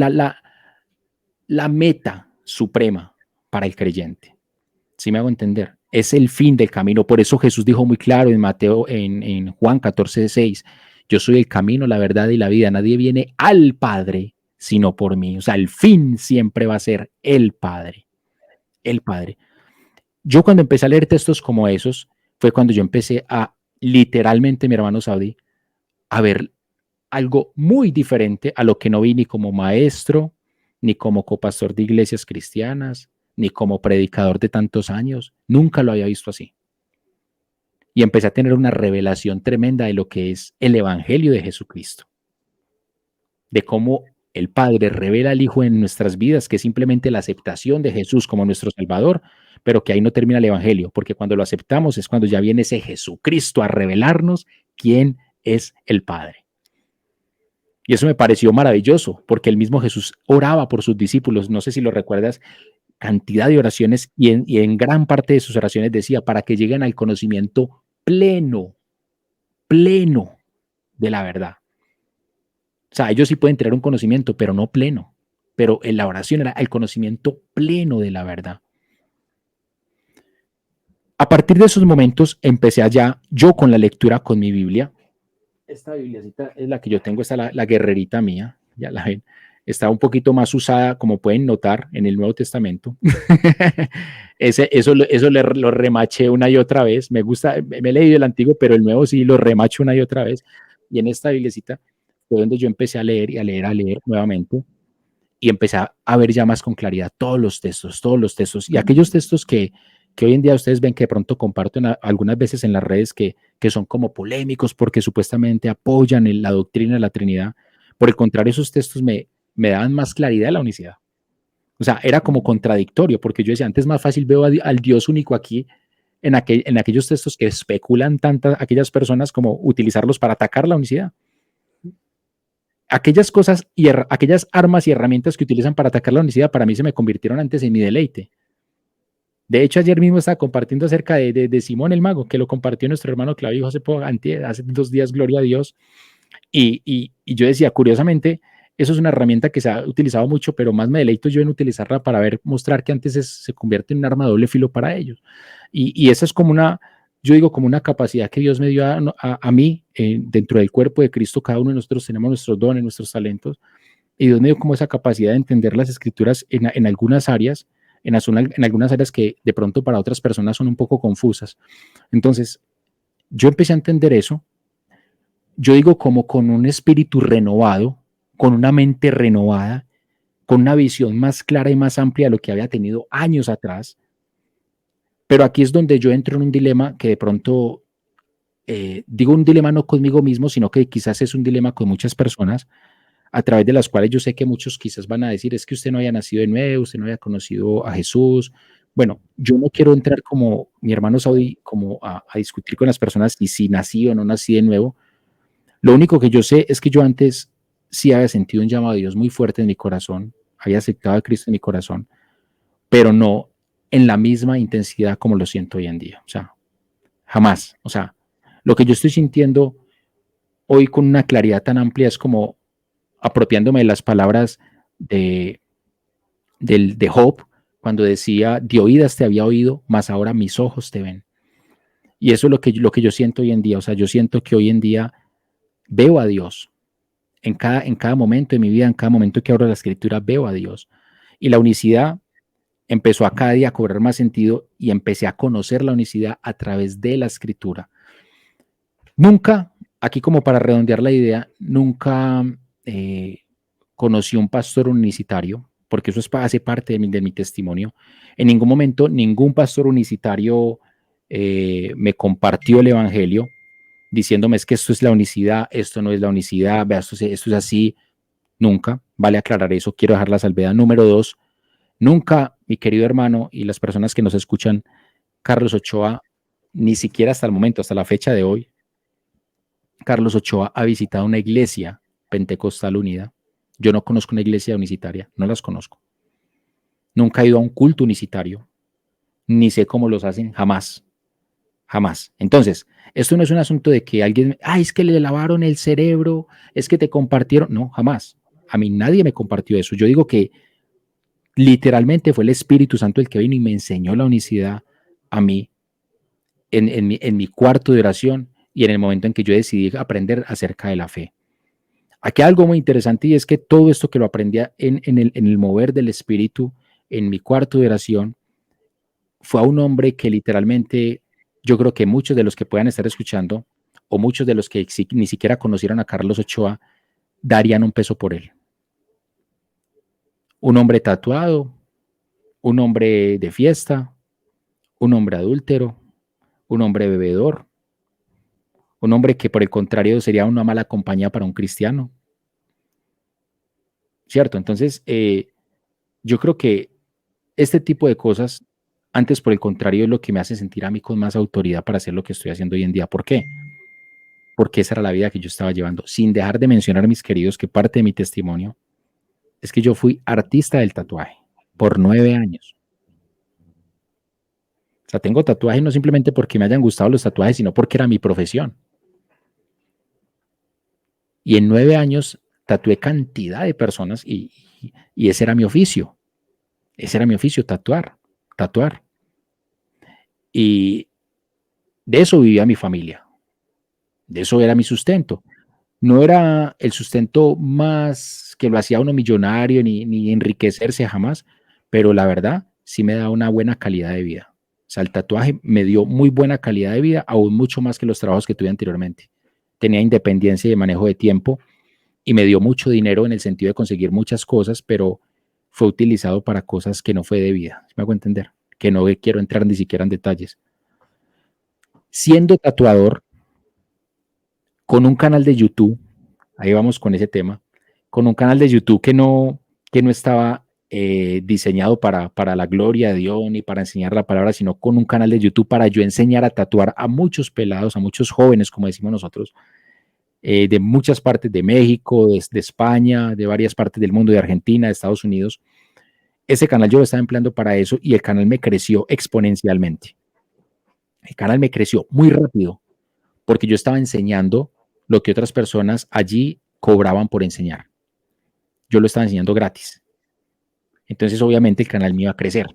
meta suprema para el creyente. ¿Sí me hago entender? Es el fin del camino. Por eso Jesús dijo muy claro en Mateo, en Juan 14:6, yo soy el camino, la verdad y la vida. Nadie viene al Padre sino por mí. O sea, el fin siempre va a ser el Padre. El Padre. Yo cuando empecé a leer textos como esos, fue cuando yo empecé a, literalmente, mi hermano Saudi, a ver algo muy diferente a lo que no vi ni como maestro, ni como copastor de iglesias cristianas, ni como predicador de tantos años. Nunca lo había visto así. Y empecé a tener una revelación tremenda de lo que es el Evangelio de Jesucristo. De cómo el Padre revela al Hijo en nuestras vidas, que es simplemente la aceptación de Jesús como nuestro Salvador, pero que ahí no termina el Evangelio, porque cuando lo aceptamos es cuando ya viene ese Jesucristo a revelarnos quién es el Padre. Y eso me pareció maravilloso, porque el mismo Jesús oraba por sus discípulos, no sé si lo recuerdas, cantidad de oraciones, y en gran parte de sus oraciones decía, para que lleguen al conocimiento pleno de la verdad. O sea, ellos sí pueden tener un conocimiento, pero no pleno. Pero en la oración era el conocimiento pleno de la verdad. A partir de esos momentos empecé allá, yo con la lectura, con mi Biblia. Esta Bibliacita es la que yo tengo, esta la guerrerita mía, ya la ven. Está un poquito más usada, como pueden notar, en el Nuevo Testamento. Eso lo remaché una y otra vez. Me gusta, me he leído el Antiguo, pero el Nuevo sí lo remacho una y otra vez. Y en esta Bibliacita fue donde yo empecé a leer y a leer nuevamente. Y empecé a ver ya más con claridad todos los textos. Y aquellos textos que hoy en día ustedes ven que de pronto comparten algunas veces en las redes que son como polémicos porque supuestamente apoyan la doctrina de la Trinidad. Por el contrario, esos textos me daban más claridad de la unicidad. O sea, era como contradictorio, porque yo decía, antes más fácil veo al Dios único aquí en aquellos textos que especulan tantas aquellas personas como utilizarlos para atacar la unicidad. Aquellas cosas y aquellas armas y herramientas que utilizan para atacar la unicidad para mí se me convirtieron antes en mi deleite. De hecho, ayer mismo estaba compartiendo acerca de Simón el Mago, que lo compartió nuestro hermano Clavijo hace 2 días, gloria a Dios. Y yo decía, curiosamente, eso es una herramienta que se ha utilizado mucho, pero más me deleito yo en utilizarla para mostrar que antes se convierte en un arma de doble filo para ellos. Y esa es como yo digo, como una capacidad que Dios me dio a mí, dentro del cuerpo de Cristo. Cada uno de nosotros tenemos nuestros dones, nuestros talentos, y Dios me dio como esa capacidad de entender las escrituras en algunas áreas, en algunas áreas que de pronto para otras personas son un poco confusas. Entonces, yo empecé a entender eso, yo digo como con un espíritu renovado, con una mente renovada, con una visión más clara y más amplia de lo que había tenido años atrás. Pero aquí es donde yo entro en un dilema que de pronto, digo un dilema no conmigo mismo, sino que quizás es un dilema con muchas personas, a través de las cuales yo sé que muchos quizás van a decir, es que usted no haya nacido de nuevo, usted no haya conocido a Jesús. Bueno, yo no quiero entrar como mi hermano Saudi, como a discutir con las personas y si nací o no nací de nuevo. Lo único que yo sé es que yo antes sí había sentido un llamado a Dios muy fuerte en mi corazón, había aceptado a Cristo en mi corazón, pero no en la misma intensidad como lo siento hoy en día. O sea, jamás. O sea, lo que yo estoy sintiendo hoy con una claridad tan amplia es como apropiándome de las palabras de, de Job, cuando decía, de oídas te había oído, mas ahora mis ojos te ven. Y eso es lo que yo siento hoy en día. O sea, yo siento que hoy en día veo a Dios. En cada momento de mi vida, en cada momento que abro la escritura, veo a Dios. Y la unicidad empezó a cada día a cobrar más sentido y empecé a conocer la unicidad a través de la escritura. Nunca, aquí como para redondear la idea, nunca conocí un pastor unicitario, porque eso hace parte de mi testimonio. En ningún momento, ningún pastor unicitario me compartió el evangelio diciéndome es que esto es la unicidad, esto no es la unicidad, vea, esto es así. Nunca, vale aclarar eso, quiero dejar la salvedad. Número 2, nunca, mi querido hermano y las personas que nos escuchan, Carlos Ochoa, ni siquiera hasta el momento, hasta la fecha de hoy, Carlos Ochoa ha visitado una iglesia pentecostal unida. Yo no conozco una iglesia unicitaria, no las conozco. Nunca he ido a un culto unicitario, ni sé cómo los hacen, jamás, jamás. Entonces, esto no es un asunto de que alguien, es que le lavaron el cerebro, es que te compartieron, no, jamás. A mí nadie me compartió eso. Yo digo que literalmente fue el Espíritu Santo el que vino y me enseñó la unicidad a mí en mi cuarto de oración y en el momento en que yo decidí aprender acerca de la fe. Aquí hay algo muy interesante y es que todo esto que lo aprendí en el mover del Espíritu en mi cuarto de oración fue a un hombre que literalmente yo creo que muchos de los que puedan estar escuchando o muchos de los que ni siquiera conocieron a Carlos Ochoa darían un peso por él. Un hombre tatuado, un hombre de fiesta, un hombre adúltero, un hombre bebedor, un hombre que por el contrario sería una mala compañía para un cristiano. ¿Cierto? Entonces, yo creo que este tipo de cosas, antes por el contrario, es lo que me hace sentir a mí con más autoridad para hacer lo que estoy haciendo hoy en día. ¿Por qué? Porque esa era la vida que yo estaba llevando. Sin dejar de mencionar, mis queridos, que parte de mi testimonio es que yo fui artista del tatuaje por 9 años. O sea, tengo tatuajes no simplemente porque me hayan gustado los tatuajes, sino porque era mi profesión. Y en 9 años tatué cantidad de personas y ese era mi oficio. Ese era mi oficio, tatuar. Y de eso vivía mi familia. De eso era mi sustento. No era el sustento más que lo hacía uno millonario ni enriquecerse jamás, pero la verdad sí me da una buena calidad de vida. O sea, el tatuaje me dio muy buena calidad de vida, aún mucho más que los trabajos que tuve anteriormente. Tenía independencia de manejo de tiempo y me dio mucho dinero en el sentido de conseguir muchas cosas, pero fue utilizado para cosas que no fue de vida. ¿Me hago entender? Que no quiero entrar ni siquiera en detalles. Siendo tatuador, con un canal de YouTube, ahí vamos con ese tema, con un canal de YouTube que no estaba diseñado para la gloria de Dios ni para enseñar la palabra, sino con un canal de YouTube para yo enseñar a tatuar a muchos pelados, a muchos jóvenes, como decimos nosotros, de muchas partes de México, de España, de varias partes del mundo, de Argentina, de Estados Unidos. Ese canal yo lo estaba empleando para eso y el canal me creció exponencialmente. El canal me creció muy rápido porque yo estaba enseñando lo que otras personas allí cobraban por enseñar. Yo lo estaba enseñando gratis. Entonces, obviamente, el canal me iba a crecer.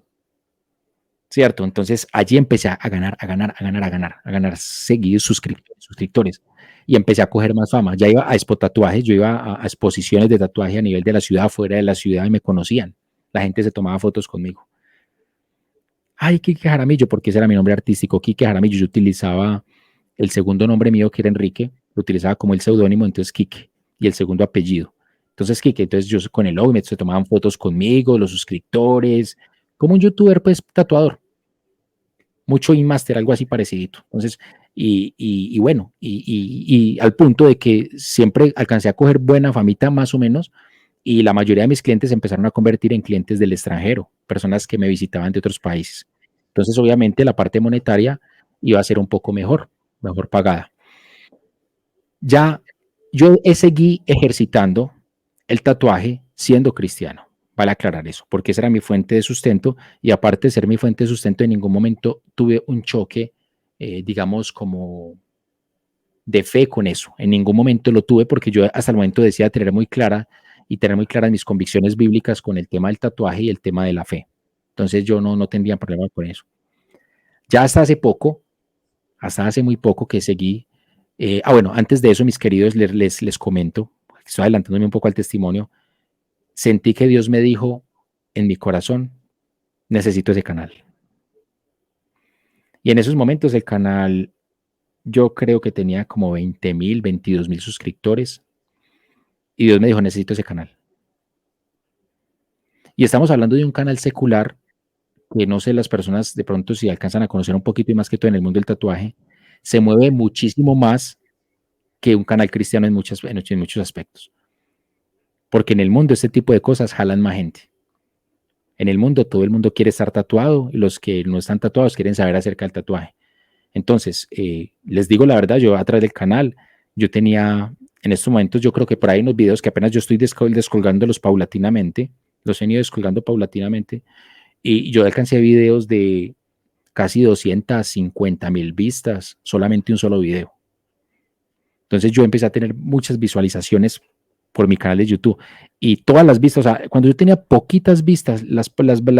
¿Cierto? Entonces, allí empecé a ganar seguidos suscriptores. Y empecé a coger más fama. Ya iba a expo tatuajes, yo iba a exposiciones de tatuaje a nivel de la ciudad, fuera de la ciudad, y me conocían. La gente se tomaba fotos conmigo. ay, Quique Jaramillo, porque ese era mi nombre artístico, Quique Jaramillo. Yo utilizaba el segundo nombre mío, que era Enrique, lo utilizaba como el seudónimo, entonces Quique, y el segundo apellido. Entonces Quique, entonces yo con el logo se tomaban fotos conmigo, los suscriptores, como un youtuber, pues, tatuador. Mucho InMaster, algo así parecidito. Entonces, y bueno, y al punto de que siempre alcancé a coger buena famita más o menos, y la mayoría de mis clientes se empezaron a convertir en clientes del extranjero, personas que me visitaban de otros países. Entonces, obviamente, la parte monetaria iba a ser un poco mejor pagada. Ya yo seguí ejercitando el tatuaje siendo cristiano. Vale aclarar eso, porque esa era mi fuente de sustento, y aparte de ser mi fuente de sustento, en ningún momento tuve un choque, digamos, como de fe con eso. En ningún momento lo tuve, porque yo hasta el momento decía tener muy claras mis convicciones bíblicas con el tema del tatuaje y el tema de la fe. Entonces yo no tendría problema con eso. Ya hasta hace muy poco que seguí. Bueno, antes de eso, mis queridos, les comento, estoy adelantándome un poco al testimonio. Sentí que Dios me dijo en mi corazón, necesito ese canal. Y en esos momentos el canal, yo creo que tenía como 20,000, 22,000 suscriptores. Y Dios me dijo, necesito ese canal. Y estamos hablando de un canal secular que no sé, las personas de pronto si alcanzan a conocer un poquito y más que todo en el mundo del tatuaje, se mueve muchísimo más que un canal cristiano en muchos aspectos. Porque en el mundo este tipo de cosas jalan más gente. En el mundo todo el mundo quiere estar tatuado y los que no están tatuados quieren saber acerca del tatuaje. Entonces, les digo la verdad, yo a través del canal, yo tenía en estos momentos, yo creo que por ahí unos videos que apenas yo estoy descolgándolos paulatinamente, los he ido descolgando paulatinamente, y yo alcancé videos de casi 250,000 vistas, solamente un solo video. Entonces yo empecé a tener muchas visualizaciones por mi canal de YouTube, y todas las vistas, o sea, cuando yo tenía poquitas vistas, las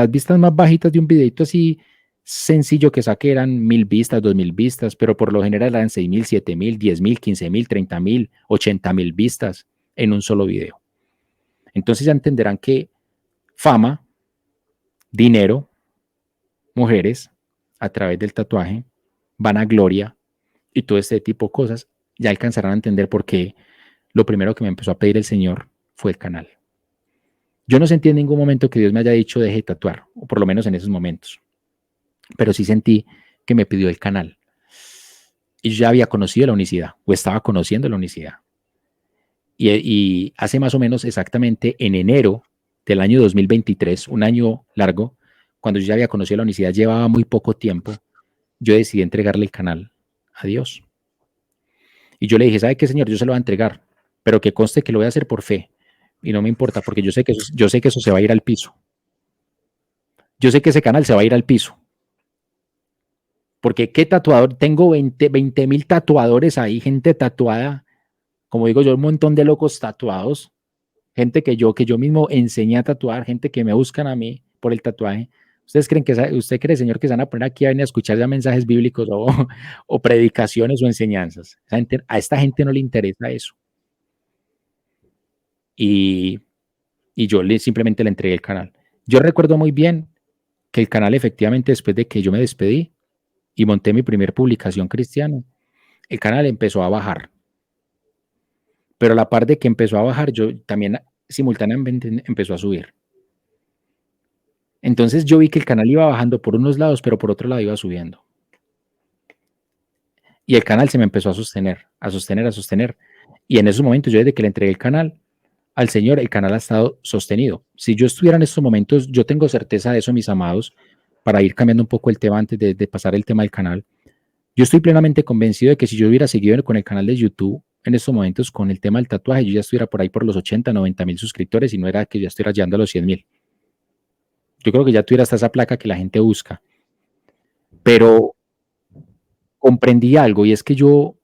vistas más bajitas de un videito así sencillo que saqué eran 1,000 vistas, 2,000 vistas, pero por lo general eran 6,000, 7,000, 10,000, 15,000, 30,000, 80,000 vistas en un solo video. Entonces ya entenderán que fama, dinero, mujeres a través del tatuaje, vanagloria y todo este tipo de cosas, ya alcanzarán a entender por qué lo primero que me empezó a pedir el Señor fue el canal. Yo no sentí en ningún momento que Dios me haya dicho deje de tatuar, o por lo menos en esos momentos, pero sí sentí que me pidió el canal. Y yo ya había conocido la unicidad, o estaba conociendo la unicidad. Y hace más o menos exactamente en enero del año 2023, un año largo, cuando yo ya había conocido la unicidad, llevaba muy poco tiempo, yo decidí entregarle el canal a Dios. Y yo le dije, ¿sabe qué, Señor? Yo se lo voy a entregar, pero que conste que lo voy a hacer por fe. Y no me importa, porque yo sé que eso se va a ir al piso. Yo sé que ese canal se va a ir al piso. Porque qué tatuador, tengo 20,000 tatuadores ahí, gente tatuada, como digo yo, un montón de locos tatuados, gente que yo mismo enseñé a tatuar, gente que me buscan a mí por el tatuaje. ¿Usted cree, Señor, que se van a poner aquí a venir a escuchar ya mensajes bíblicos o predicaciones o enseñanzas? A esta gente no le interesa eso. Y yo simplemente le entregué el canal. Yo recuerdo muy bien que el canal, efectivamente, después de que yo me despedí y monté mi primer publicación cristiana, el canal empezó a bajar. Pero a la par de que empezó a bajar, yo también simultáneamente empezó a subir. Entonces yo vi que el canal iba bajando por unos lados, pero por otro lado iba subiendo. Y el canal se me empezó a sostener, a sostener, a sostener. Y en esos momentos, yo desde que le entregué el canal al Señor, el canal ha estado sostenido. Si yo estuviera en estos momentos, yo tengo certeza de eso, mis amados, para ir cambiando un poco el tema antes de pasar el tema del canal. Yo estoy plenamente convencido de que si yo hubiera seguido con el canal de YouTube en estos momentos con el tema del tatuaje, yo ya estuviera por ahí por los 80, 90,000 suscriptores, y no era que ya estuviera llegando a los 100,000. Yo creo que ya tuviera hasta esa placa que la gente busca. Pero comprendí algo, y es que yo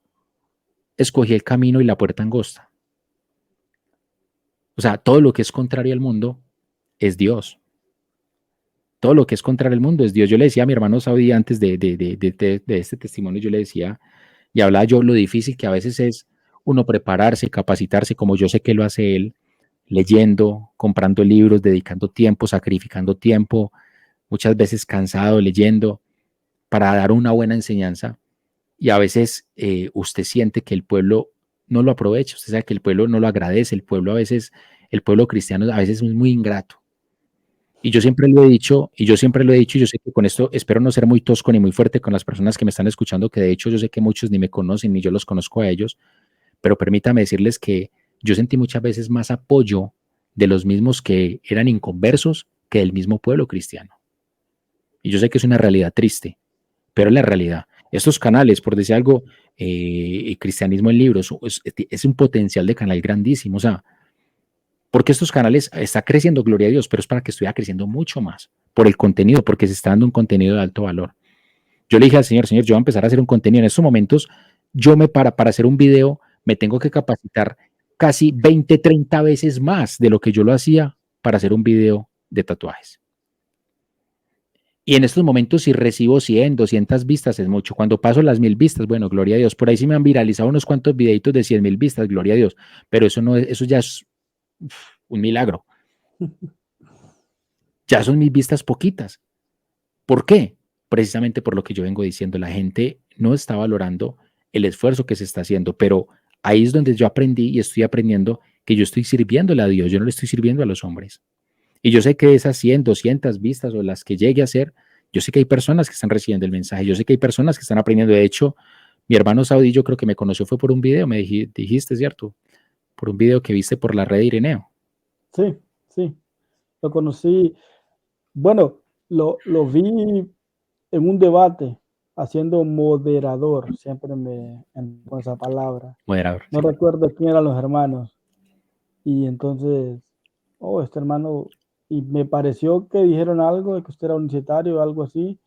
escogí el camino y la puerta angosta. O sea, todo lo que es contrario al mundo es Dios. Todo lo que es contrario al mundo es Dios. Yo le decía a mi hermano Saudí antes de este testimonio, yo le decía, y hablaba yo lo difícil que a veces es uno prepararse, capacitarse, como yo sé que lo hace él, leyendo, comprando libros, dedicando tiempo, sacrificando tiempo, muchas veces cansado leyendo para dar una buena enseñanza y a veces usted siente que el pueblo no lo aprovecha, usted sabe que el pueblo no lo agradece, el pueblo a veces, el pueblo cristiano a veces es muy ingrato. Y yo siempre lo he dicho, y yo siempre lo he dicho, y yo sé que con esto espero no ser muy tosco ni muy fuerte con las personas que me están escuchando, que de hecho yo sé que muchos ni me conocen, ni yo los conozco a ellos, pero permítame decirles que yo sentí muchas veces más apoyo de los mismos que eran inconversos que del mismo pueblo cristiano. Y yo sé que es una realidad triste, pero es la realidad. Estos canales, por decir algo, Cristianismo en Libros, es un potencial de canal grandísimo. O sea, porque estos canales está creciendo, gloria a Dios, pero es para que estuviera creciendo mucho más por el contenido, porque se está dando un contenido de alto valor. Yo le dije al Señor, Señor, yo voy a empezar a hacer un contenido. En estos momentos, yo para hacer un video, me tengo que capacitar casi 20, 30 veces más de lo que yo lo hacía para hacer un video de tatuajes. Y en estos momentos, si recibo 100, 200 vistas, es mucho. Cuando paso las 1000 vistas, bueno, gloria a Dios. Por ahí sí me han viralizado unos cuantos videitos de 100,000 vistas, gloria a Dios. Pero eso no es, eso ya es un milagro. Ya son mis vistas poquitas. ¿Por qué? Precisamente por lo que yo vengo diciendo. La gente no está valorando el esfuerzo que se está haciendo, pero ahí es donde yo aprendí y estoy aprendiendo que yo estoy sirviéndole a Dios, yo no le estoy sirviendo a los hombres. Y yo sé que esas 100, 200 vistas o las que llegue a ser, yo sé que hay personas que están recibiendo el mensaje, yo sé que hay personas que están aprendiendo. De hecho, mi hermano Saudi, yo creo que me conoció fue por un video, me dijiste, ¿cierto? Por un video que viste por la red de Ireneo. Sí, sí, lo conocí. Bueno, lo vi en un debate haciendo moderador, siempre con esa palabra. Moderador. No Sí. recuerdo quién eran los hermanos. Y entonces, este hermano, y me pareció que dijeron algo de que usted era universitario o algo así,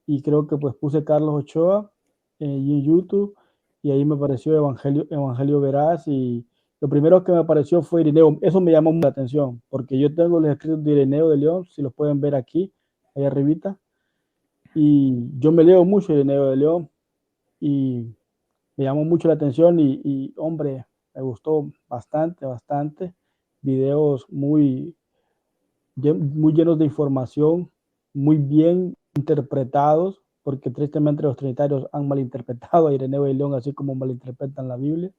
y creo que pues puse Carlos Ochoa en YouTube, y ahí me apareció Evangelio Veraz, y lo primero que me apareció fue Ireneo. Eso me llamó mucha atención, porque yo tengo los escritos de Ireneo de León, si los pueden ver aquí, ahí arribita, y yo me leo mucho Ireneo de León, y me llamó mucho la atención, y hombre, me gustó bastante, bastante. Videos muy llenos de información, muy bien interpretados, porque tristemente los trinitarios han malinterpretado a Ireneo de León, así como malinterpretan la Biblia,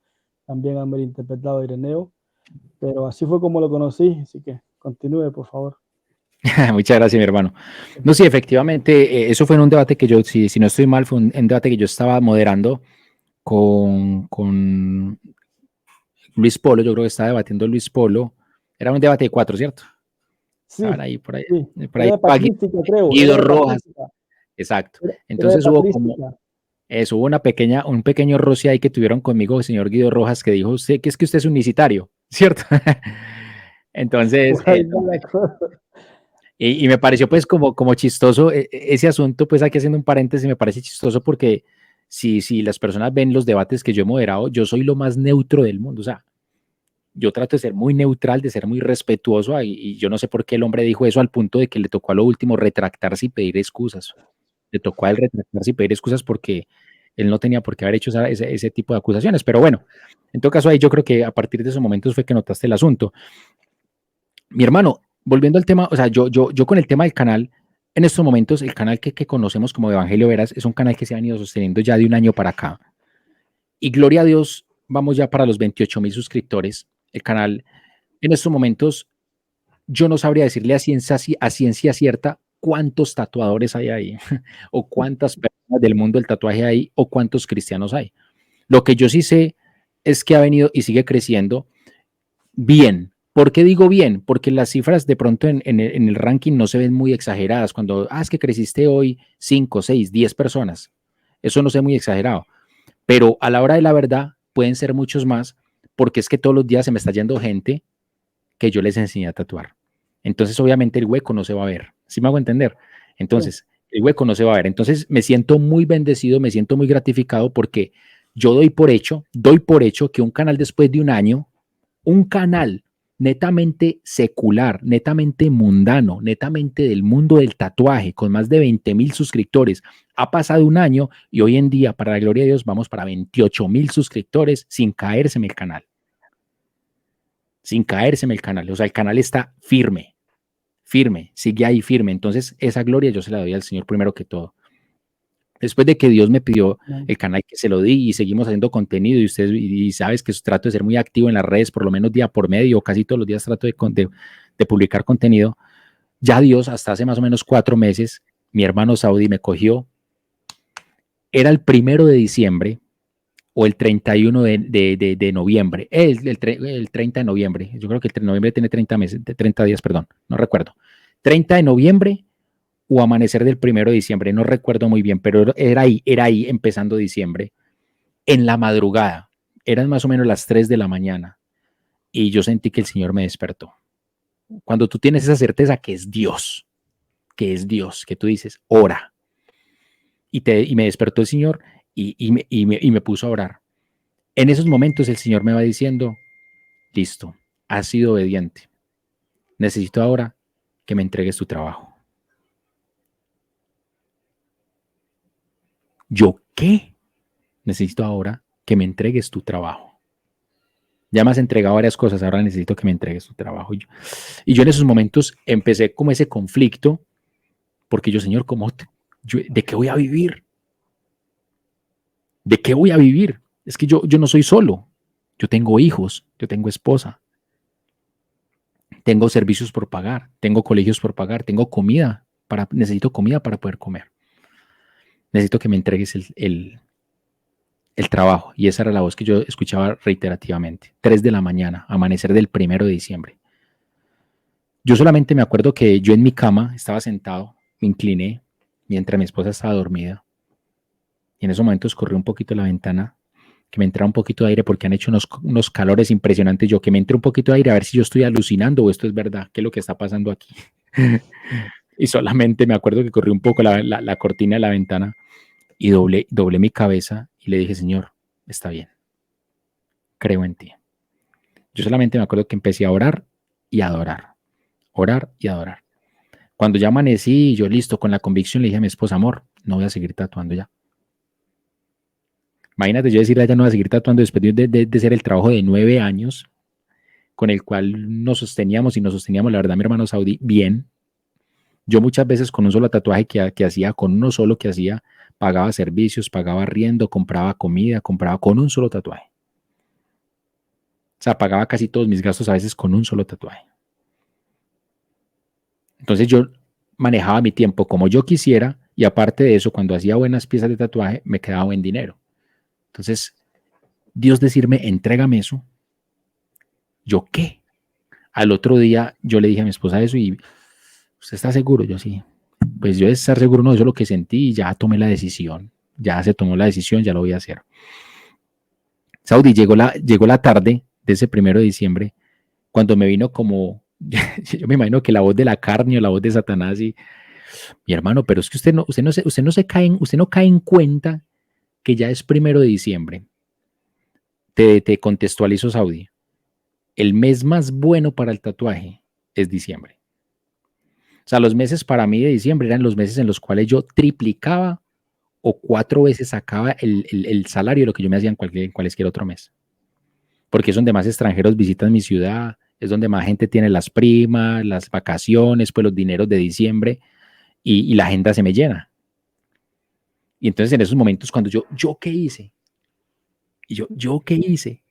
también han malinterpretado a Ireneo, pero así fue como lo conocí, así que continúe, por favor. Muchas gracias, mi hermano. No, sí, efectivamente, eso fue en un debate que yo, si no estoy mal, fue un debate que yo estaba moderando con Luis Polo. Yo creo que estaba debatiendo Luis Polo. Era un debate de 4, ¿cierto? Estaban Sí, ahí, sí, por ahí era de patrística, creo, era Guido de Rojas. patrística, Exacto. era de Entonces hubo como, patrística. hubo un pequeño roce ahí que tuvieron conmigo el señor Guido Rojas que dijo, usted, que es que usted es unicitario, ¿cierto? Entonces, Por ahí no me acuerdo. y me pareció pues como chistoso ese asunto, pues aquí haciendo un paréntesis, me parece chistoso porque si las personas ven los debates que yo he moderado, yo soy lo más neutro del mundo. O sea, yo trato de ser muy neutral, de ser muy respetuoso, y yo no sé por qué el hombre dijo eso al punto de que le tocó a lo último retractarse y pedir excusas. Le tocó a él retractarse y pedir excusas porque él no tenía por qué haber hecho ese tipo de acusaciones. Pero bueno, en todo caso ahí yo creo que a partir de esos momentos fue que notaste el asunto. Mi hermano, volviendo al tema, o sea, yo con el tema del canal, en estos momentos el canal que conocemos como Evangelio Veras es un canal que se ha venido sosteniendo ya de un año para acá. Y gloria a Dios, vamos ya para los 28,000 suscriptores. El canal en estos momentos, yo no sabría decirle a ciencia cierta cuántos tatuadores hay ahí, o cuántas personas del mundo del tatuaje hay, o cuántos cristianos hay. Lo que yo sí sé es que ha venido y sigue creciendo bien. ¿Por qué digo bien? Porque las cifras de pronto en el ranking no se ven muy exageradas. Cuando, es que creciste hoy 5, 6, 10 personas. Eso no se ve muy exagerado. Pero a la hora de la verdad pueden ser muchos más, porque es que todos los días se me está yendo gente que yo les enseñé a tatuar. Entonces, obviamente, el hueco no se va a ver. ¿Sí me hago entender? Sí. Entonces, el hueco no se va a ver. Entonces, me siento muy bendecido, me siento muy gratificado porque yo doy por hecho que un canal después de un año, un canal netamente secular, netamente mundano, netamente del mundo del tatuaje, con más de 20,000 suscriptores, ha pasado un año y hoy en día, para la gloria de Dios, vamos para 28,000 suscriptores sin caérseme el canal. Sin caérseme el canal. O sea, el canal está firme, firme, sigue ahí firme. Entonces, esa gloria yo se la doy al Señor primero que todo. Después de que Dios me pidió el canal, que se lo di y seguimos haciendo contenido, y ustedes y sabes que trato de ser muy activo en las redes, por lo menos día por medio, casi todos los días trato de publicar contenido. Ya Dios, hasta hace más o menos 4 meses, mi hermano Saudi me cogió, era el 1 de diciembre o el 31 de noviembre, el 30 de noviembre, yo creo que el 30 de noviembre tiene 30 meses, 30 días, perdón, no recuerdo. 30 de noviembre o amanecer del 1 de diciembre, no recuerdo muy bien, pero era ahí empezando diciembre, en la madrugada, eran más o menos las 3 de la mañana, y yo sentí que el Señor me despertó. Cuando tú tienes esa certeza que es Dios, que tú dices, ora, y me despertó el Señor y me puso a orar. En esos momentos el Señor me va diciendo, listo, has sido obediente, necesito ahora que me entregues tu trabajo. ¿Yo qué? Necesito ahora que me entregues tu trabajo. Ya me has entregado varias cosas, ahora necesito que me entregues tu trabajo. Y yo en esos momentos empecé como ese conflicto, porque yo, Señor, ¿de qué voy a vivir? ¿De qué voy a vivir? Es que yo no soy solo. Yo tengo hijos, yo tengo esposa, tengo servicios por pagar, tengo colegios por pagar, tengo comida, necesito comida para poder comer. Necesito que me entregues el trabajo. Y esa era la voz que yo escuchaba reiterativamente. 3 de la mañana, amanecer del 1 de diciembre. Yo solamente me acuerdo que yo en mi cama estaba sentado, me incliné mientras mi esposa estaba dormida. Y en esos momentos corrí un poquito la ventana, que me entrara un poquito de aire, porque han hecho unos calores impresionantes. Yo, que me entre un poquito de aire, a ver si yo estoy alucinando o esto es verdad, qué es lo que está pasando aquí. Y solamente me acuerdo que corrí un poco la cortina de la ventana y doblé mi cabeza y le dije, Señor, está bien, creo en ti. Yo solamente me acuerdo que empecé a orar y a adorar, orar y adorar. Cuando ya amanecí, yo listo, con la convicción, le dije a mi esposa, amor, no voy a seguir tatuando ya. Imagínate yo decirle a ella, no voy a seguir tatuando después de ser el trabajo de 9 años, con el cual nos sosteníamos, la verdad, mi hermano Saudi, bien. Yo muchas veces con un solo tatuaje que hacía, con uno solo que hacía, pagaba servicios, pagaba arriendo, compraba comida, compraba con un solo tatuaje. O sea, pagaba casi todos mis gastos a veces con un solo tatuaje. Entonces yo manejaba mi tiempo como yo quisiera, y aparte de eso, cuando hacía buenas piezas de tatuaje, me quedaba buen dinero. Entonces, Dios decirme, entrégame eso. ¿Yo qué? Al otro día yo le dije a mi esposa eso y, ¿usted está seguro? Yo sí. Pues yo de estar seguro, no, eso es lo que sentí y ya tomé la decisión. Ya se tomó la decisión, ya lo voy a hacer. Saudi, llegó la tarde de ese 1 de diciembre, cuando me vino como, yo me imagino que la voz de la carne o la voz de Satanás, y mi hermano, pero es que usted no cae en cuenta que ya es 1 de diciembre. Te contextualizo, Saudi. El mes más bueno para el tatuaje es diciembre. O sea, los meses para mí de diciembre eran los meses en los cuales yo triplicaba o 4 veces sacaba el salario de lo que yo me hacía en cualquier otro mes. Porque es donde más extranjeros visitan mi ciudad, es donde más gente tiene las primas, las vacaciones, pues los dineros de diciembre, y la agenda se me llena. Y entonces en esos momentos cuando ¿yo qué hice? Y ¿yo qué hice?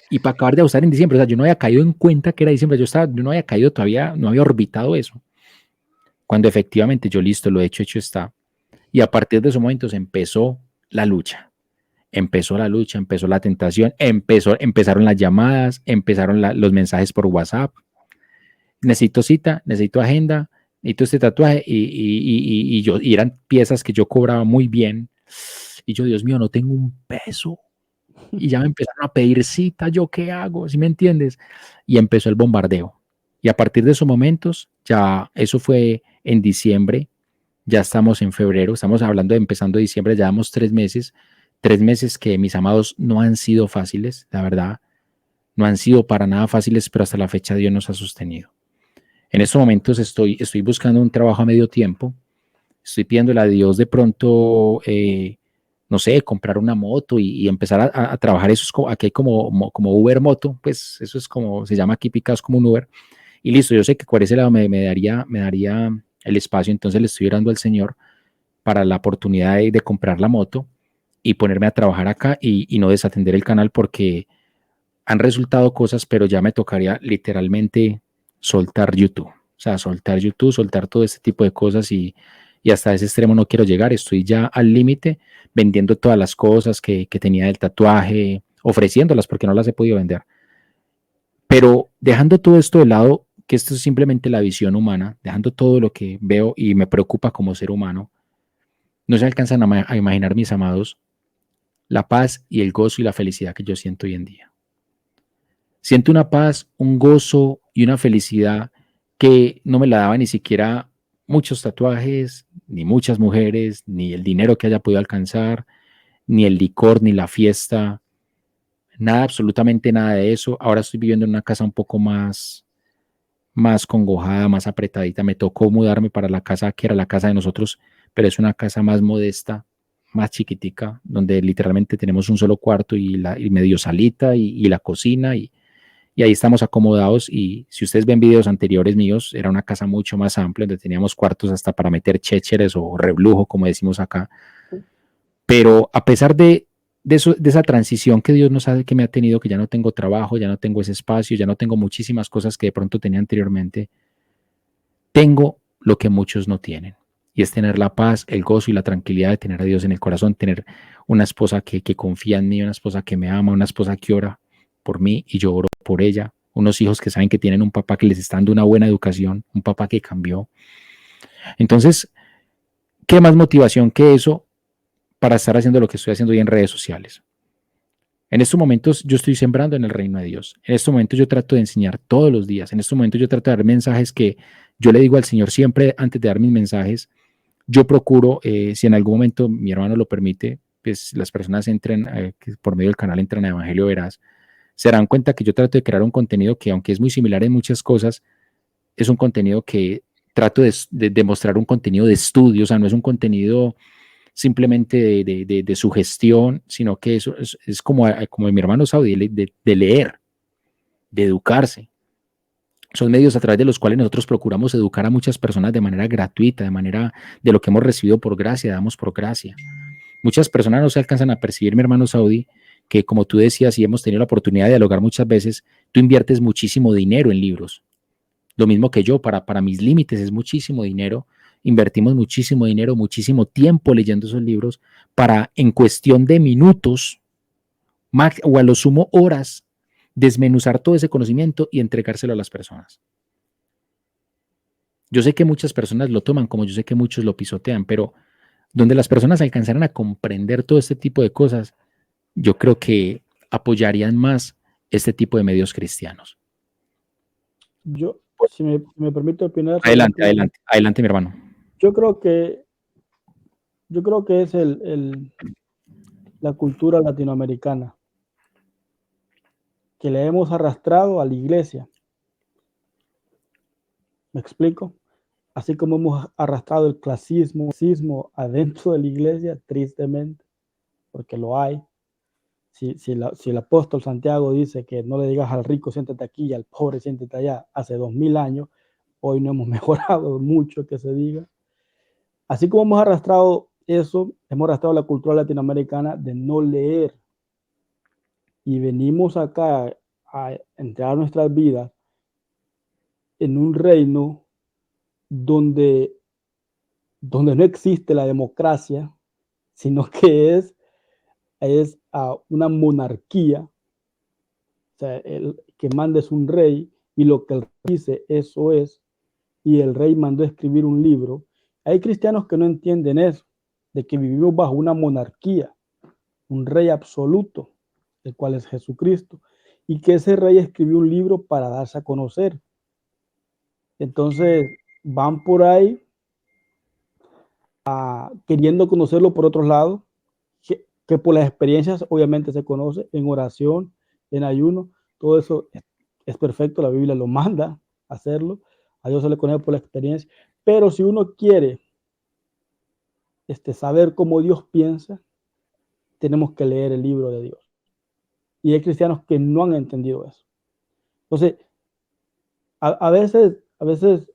Y para acabar de usar en diciembre, o sea, yo no había caído en cuenta que era diciembre, yo no había caído todavía, no había orbitado eso. Cuando efectivamente yo listo, lo he hecho está. Y a partir de esos momentos empezó la lucha. Empezó la tentación, empezaron las llamadas, empezaron los mensajes por WhatsApp. Necesito cita, necesito agenda, necesito este tatuaje, y eran piezas que yo cobraba muy bien. Y yo, Dios mío, no tengo un peso. Y ya me empezaron a pedir cita, ¿yo qué hago? ¿Sí me entiendes? Y empezó el bombardeo. Y a partir de esos momentos, ya eso fue en diciembre, ya estamos en febrero, estamos hablando de empezando diciembre, ya llevamos 3 meses que, mis amados, no han sido fáciles, la verdad, no han sido para nada fáciles, pero hasta la fecha Dios nos ha sostenido. En estos momentos estoy buscando un trabajo a medio tiempo, estoy pidiéndole a Dios de pronto, no sé, comprar una moto y empezar a trabajar. Eso es aquí hay como Uber Moto, pues eso es como, se llama aquí picados como un Uber, y listo, yo sé que por ese lado me daría el espacio, entonces le estoy orando al Señor para la oportunidad de comprar la moto y ponerme a trabajar acá y no desatender el canal porque han resultado cosas, pero ya me tocaría literalmente soltar YouTube. O sea, soltar YouTube, soltar todo este tipo de cosas y hasta ese extremo no quiero llegar. Estoy ya al límite vendiendo todas las cosas que tenía del tatuaje, ofreciéndolas porque no las he podido vender. Pero dejando todo esto de lado, que esto es simplemente la visión humana, dejando todo lo que veo y me preocupa como ser humano, no se alcanzan a imaginar, mis amados, la paz y el gozo y la felicidad que yo siento hoy en día. Siento una paz, un gozo y una felicidad que no me la daba ni siquiera muchos tatuajes, ni muchas mujeres, ni el dinero que haya podido alcanzar, ni el licor, ni la fiesta, nada, absolutamente nada de eso. Ahora estoy viviendo en una casa un poco más congojada, más apretadita. Me tocó mudarme para la casa que era la casa de nosotros, pero es una casa más modesta, más chiquitica, donde literalmente tenemos un solo cuarto y medio salita y la cocina y ahí estamos acomodados. Y si ustedes ven videos anteriores míos, era una casa mucho más amplia, donde teníamos cuartos hasta para meter chécheres o reblujo, como decimos acá. Pero a pesar de esa transición que Dios nos sabe que me ha tenido, que ya no tengo trabajo, ya no tengo ese espacio, ya no tengo muchísimas cosas que de pronto tenía anteriormente, tengo lo que muchos no tienen. Y es tener la paz, el gozo y la tranquilidad de tener a Dios en el corazón, tener una esposa que confía en mí, una esposa que me ama, una esposa que ora por mí y yo oro por ella, unos hijos que saben que tienen un papá que les está dando una buena educación, un papá que cambió. Entonces, ¿qué más motivación que eso para estar haciendo lo que estoy haciendo hoy en redes sociales? En estos momentos yo estoy sembrando en el reino de Dios. En estos momentos yo trato de enseñar todos los días. En estos momentos yo trato de dar mensajes que yo le digo al Señor siempre antes de dar mis mensajes. Yo procuro, si en algún momento mi hermano lo permite, pues las personas entren, que por medio del canal entran a Evangelio Veraz, se darán cuenta que yo trato de crear un contenido que, aunque es muy similar en muchas cosas, es un contenido que trato de mostrar un contenido de estudio. O sea, no es un contenido simplemente de sugestión, sino que eso es como mi hermano Saudi, de leer, de educarse. Son medios a través de los cuales nosotros procuramos educar a muchas personas de manera gratuita, de manera de lo que hemos recibido por gracia, damos por gracia. Muchas personas no se alcanzan a percibir, mi hermano Saudi, que como tú decías y hemos tenido la oportunidad de dialogar muchas veces, tú inviertes muchísimo dinero en libros. Lo mismo que yo, para mis límites es muchísimo dinero. Invertimos muchísimo dinero, muchísimo tiempo leyendo esos libros para, en cuestión de minutos, o a lo sumo horas, desmenuzar todo ese conocimiento y entregárselo a las personas. Yo sé que muchas personas lo toman como yo sé que muchos lo pisotean, pero donde las personas alcanzaran a comprender todo este tipo de cosas, yo creo que apoyarían más este tipo de medios cristianos. Yo, si me permite opinar Adelante, rapidito, adelante, adelante, mi hermano. yo creo que, yo creo que es la cultura latinoamericana que le hemos arrastrado a la iglesia. ¿Me explico? Así como hemos arrastrado el clasismo adentro de la iglesia, tristemente, porque lo hay. Si el apóstol Santiago dice que no le digas al rico siéntate aquí y al pobre siéntate allá hace 2000 años, hoy no hemos mejorado mucho que se diga. Así como hemos arrastrado eso, hemos arrastrado la cultura latinoamericana de no leer y venimos acá a entrar nuestras vidas en un reino donde, donde no existe la democracia, sino que es una monarquía. O sea, el que manda es un rey y lo que el rey dice, eso es. Y el rey mandó a escribir un libro. Hay cristianos que no entienden eso, de que vivimos bajo una monarquía, un rey absoluto, el cual es Jesucristo, y que ese rey escribió un libro para darse a conocer. Entonces van por ahí queriendo conocerlo por otros lados, que por las experiencias obviamente se conoce en oración, en ayuno, todo eso es perfecto, la Biblia lo manda a hacerlo, a Dios se le conoce por la experiencia, pero si uno quiere saber cómo Dios piensa, tenemos que leer el libro de Dios. Y hay cristianos que no han entendido eso. Entonces, a veces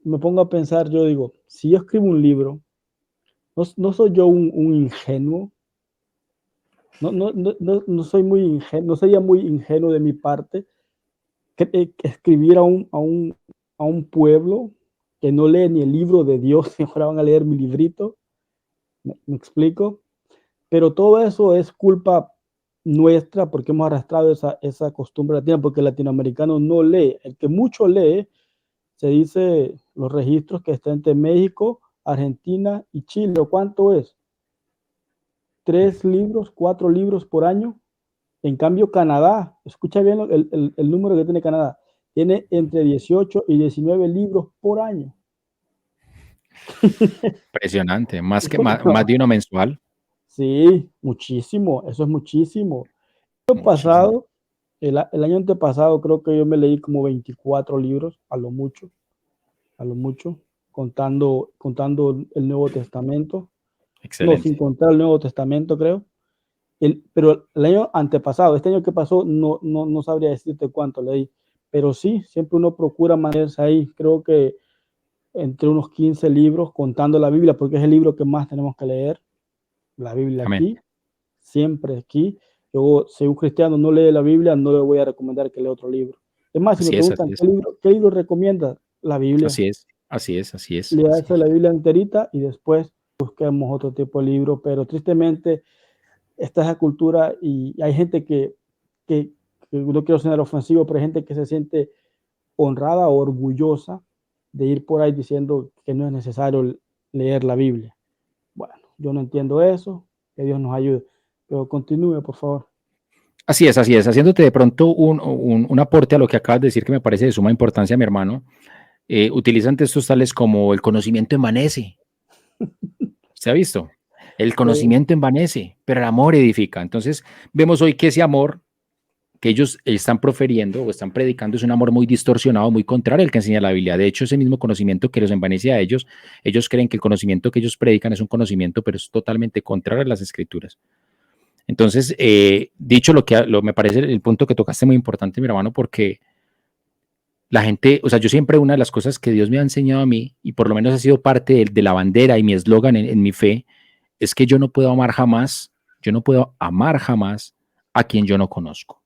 me pongo a pensar, yo digo, si yo escribo un libro, no soy yo un ingenuo, no soy muy ingenuo, no sería muy ingenuo de mi parte que escribir a un pueblo que no lee ni el libro de Dios y ahora van a leer mi librito. ¿Me explico? Pero todo eso es culpa nuestra porque hemos arrastrado esa costumbre latina, porque el latinoamericano no lee. El que mucho lee, se dice los registros que está entre México, Argentina y Chile. ¿Cuánto es? 3 libros, 4 libros por año. En cambio, Canadá, escucha bien el número que tiene Canadá, tiene entre 18 y 19 libros por año. Impresionante, más de uno mensual. Sí, muchísimo, eso es muchísimo. El año Muchísimo. pasado, el año antepasado, creo que yo me leí como 24 libros, a lo mucho, contando el Nuevo Testamento. No, sin Excelente. contar el Nuevo Testamento, creo. Pero el año antepasado, este año que pasó, no sabría decirte cuánto leí. Pero sí, siempre uno procura mantenerse ahí. Creo que entre unos 15 libros, contando la Biblia, porque es el libro que más tenemos que leer. La Biblia Amén. aquí, siempre aquí. Yo, si un cristiano no lee la Biblia, no le voy a recomendar que lea otro libro. Es más, si me Así es, preguntan así es. qué libro recomiendas, la Biblia. Así es, así es, así es, así Léase es. la Biblia enterita y después busquemos otro tipo de libro. Pero tristemente, esta es la cultura y hay gente que no quiero sonar ofensivo, pero hay gente que se siente honrada o orgullosa de ir por ahí diciendo que no es necesario leer la Biblia. Bueno, yo no entiendo eso, que Dios nos ayude. Pero continúe, por favor. Así es, así es. Haciéndote de pronto un aporte a lo que acabas de decir que me parece de suma importancia, mi hermano. Utilizan textos tales como el conocimiento envanece. ¿Se ha visto? El Sí, conocimiento envanece, pero el amor edifica. Entonces, vemos hoy que ese amor que ellos están proferiendo o están predicando es un amor muy distorsionado, muy contrario al que enseña la Biblia. De hecho, ese mismo conocimiento que los envanece a ellos creen que el conocimiento que ellos predican es un conocimiento, pero es totalmente contrario a las escrituras. Entonces, dicho me parece el punto que tocaste muy importante, mi hermano, porque la gente, o sea, yo siempre una de las cosas que Dios me ha enseñado a mí, y por lo menos ha sido parte de la bandera y mi eslogan en mi fe, es que yo no puedo amar jamás a quien yo no conozco.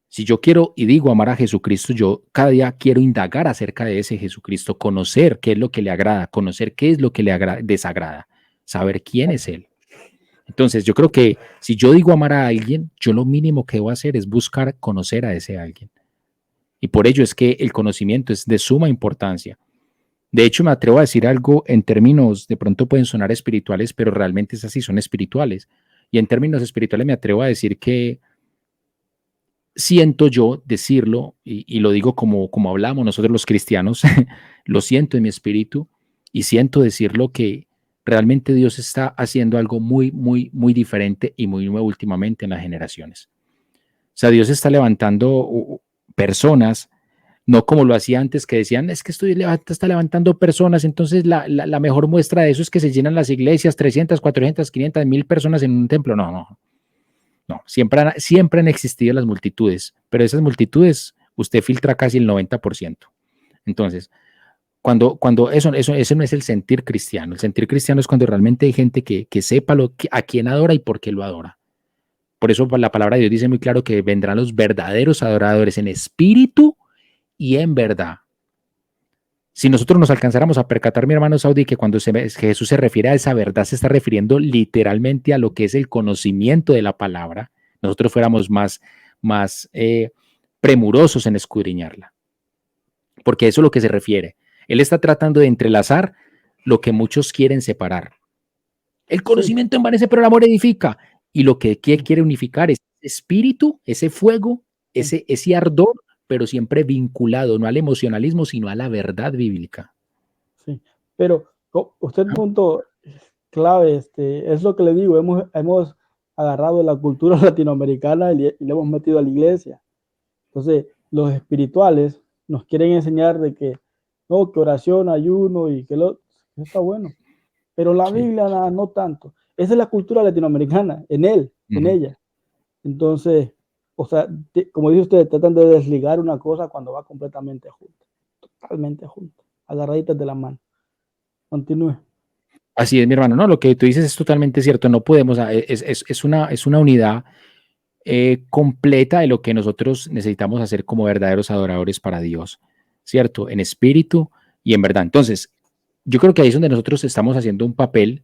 Si yo quiero y digo amar a Jesucristo, yo cada día quiero indagar acerca de ese Jesucristo, conocer qué es lo que le agrada, conocer qué es lo que le desagrada, saber quién es Él. Entonces, yo creo que si yo digo amar a alguien, yo lo mínimo que debo hacer es buscar conocer a ese alguien. Y por ello es que el conocimiento es de suma importancia. De hecho, me atrevo a decir algo en términos, de pronto pueden sonar espirituales, pero realmente es así, son espirituales. Y en términos espirituales me atrevo a decir que siento yo decirlo, y lo digo como hablamos nosotros los cristianos, lo siento en mi espíritu y siento decirlo que realmente Dios está haciendo algo muy, muy, muy diferente y muy nuevo últimamente en las generaciones. O sea, Dios está levantando personas, no como lo hacía antes, que decían, es que está levantando personas, entonces la mejor muestra de eso es que se llenan las iglesias, 300, 400, 500, 1000 personas en un templo. No, no, no, siempre han existido las multitudes, pero esas multitudes usted filtra casi el 90%. Entonces, cuando eso no es el sentir cristiano. El sentir cristiano es cuando realmente hay gente que sepa a quién adora y por qué lo adora. Por eso la palabra de Dios dice muy claro que vendrán los verdaderos adoradores en espíritu y en verdad. Si nosotros nos alcanzáramos a percatar, mi hermano Saudi, que cuando Jesús se refiere a esa verdad, se está refiriendo literalmente a lo que es el conocimiento de la palabra, nosotros fuéramos más premurosos en escudriñarla, porque eso es lo que se refiere. Él está tratando de entrelazar lo que muchos quieren separar. El sí, conocimiento envanece, pero el amor edifica. Y lo que quiere unificar es espíritu, ese fuego, sí, ese ardor, pero siempre vinculado no al emocionalismo, sino a la verdad bíblica. sí. Pero usted punto clave, es lo que le digo, hemos agarrado la cultura latinoamericana y le hemos metido a la iglesia. Entonces, los espirituales nos quieren enseñar de que, no, que oración, ayuno y que eso está bueno. Pero la Sí. Biblia no tanto. Esa es la cultura latinoamericana, en Uh ella. -huh. Entonces, o sea, como dice usted, tratan de desligar una cosa cuando va completamente junta, totalmente junta, agarraditas de la mano. Continúe. Así es, mi hermano. No, lo que tú dices es totalmente cierto. No podemos, es una unidad completa de lo que nosotros necesitamos hacer como verdaderos adoradores para Dios, ¿cierto? En espíritu y en verdad. Entonces, yo creo que ahí es donde nosotros estamos haciendo un papel,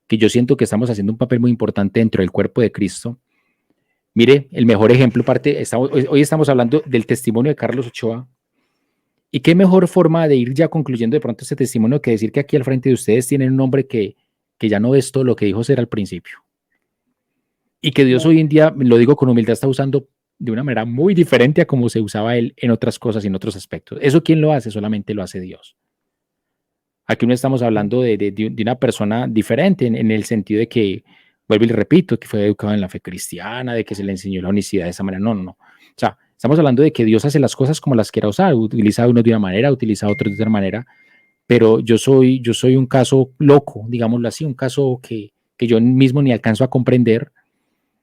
que yo siento que estamos haciendo un papel muy importante dentro del cuerpo de Cristo. Mire, el mejor ejemplo, hoy estamos hablando del testimonio de Carlos Ochoa. ¿Y qué mejor forma de ir ya concluyendo de pronto este testimonio que decir que aquí al frente de ustedes tienen un hombre que ya no es todo lo que dijo ser al principio? Y que Dios hoy en día, lo digo con humildad, está usando de una manera muy diferente a como se usaba él en otras cosas y en otros aspectos. ¿Eso quién lo hace? Solamente lo hace Dios. Aquí no estamos hablando de una persona diferente en el sentido de que, vuelvo y le repito, que fue educado en la fe cristiana, de que se le enseñó la unicidad de esa manera. No, no, no. O sea, estamos hablando de que Dios hace las cosas como las quiera usar. Utiliza a uno de una manera, utiliza a otros de otra manera. Pero yo soy un caso loco, digámoslo así, un caso que yo mismo ni alcanzo a comprender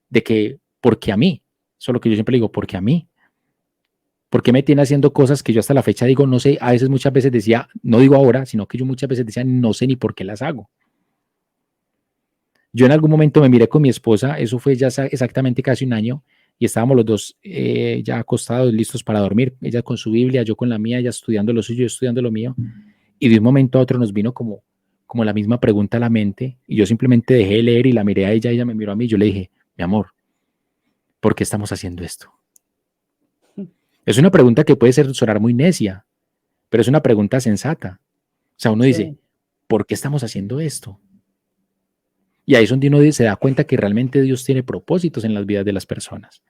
de que, porque a mí, eso es lo que yo siempre digo, porque a mí, porque me tiene haciendo cosas que yo hasta la fecha digo, no sé, a veces muchas veces decía, no digo ahora, sino que yo muchas veces decía, no sé ni por qué las hago. Yo en algún momento me miré con mi esposa, eso fue ya exactamente casi un año, y estábamos los dos ya acostados, listos para dormir, ella con su Biblia, yo con la mía, ella estudiando lo suyo, yo estudiando lo mío, y de un momento a otro nos vino como la misma pregunta a la mente, y yo simplemente dejé de leer y la miré a ella me miró a mí, y yo le dije, mi amor, ¿por qué estamos haciendo esto? Es una pregunta que puede sonar muy necia, pero es una pregunta sensata. O sea, uno dice, ¿por qué estamos haciendo esto? Y ahí es donde uno se da cuenta que realmente Dios tiene propósitos en las vidas de las personas.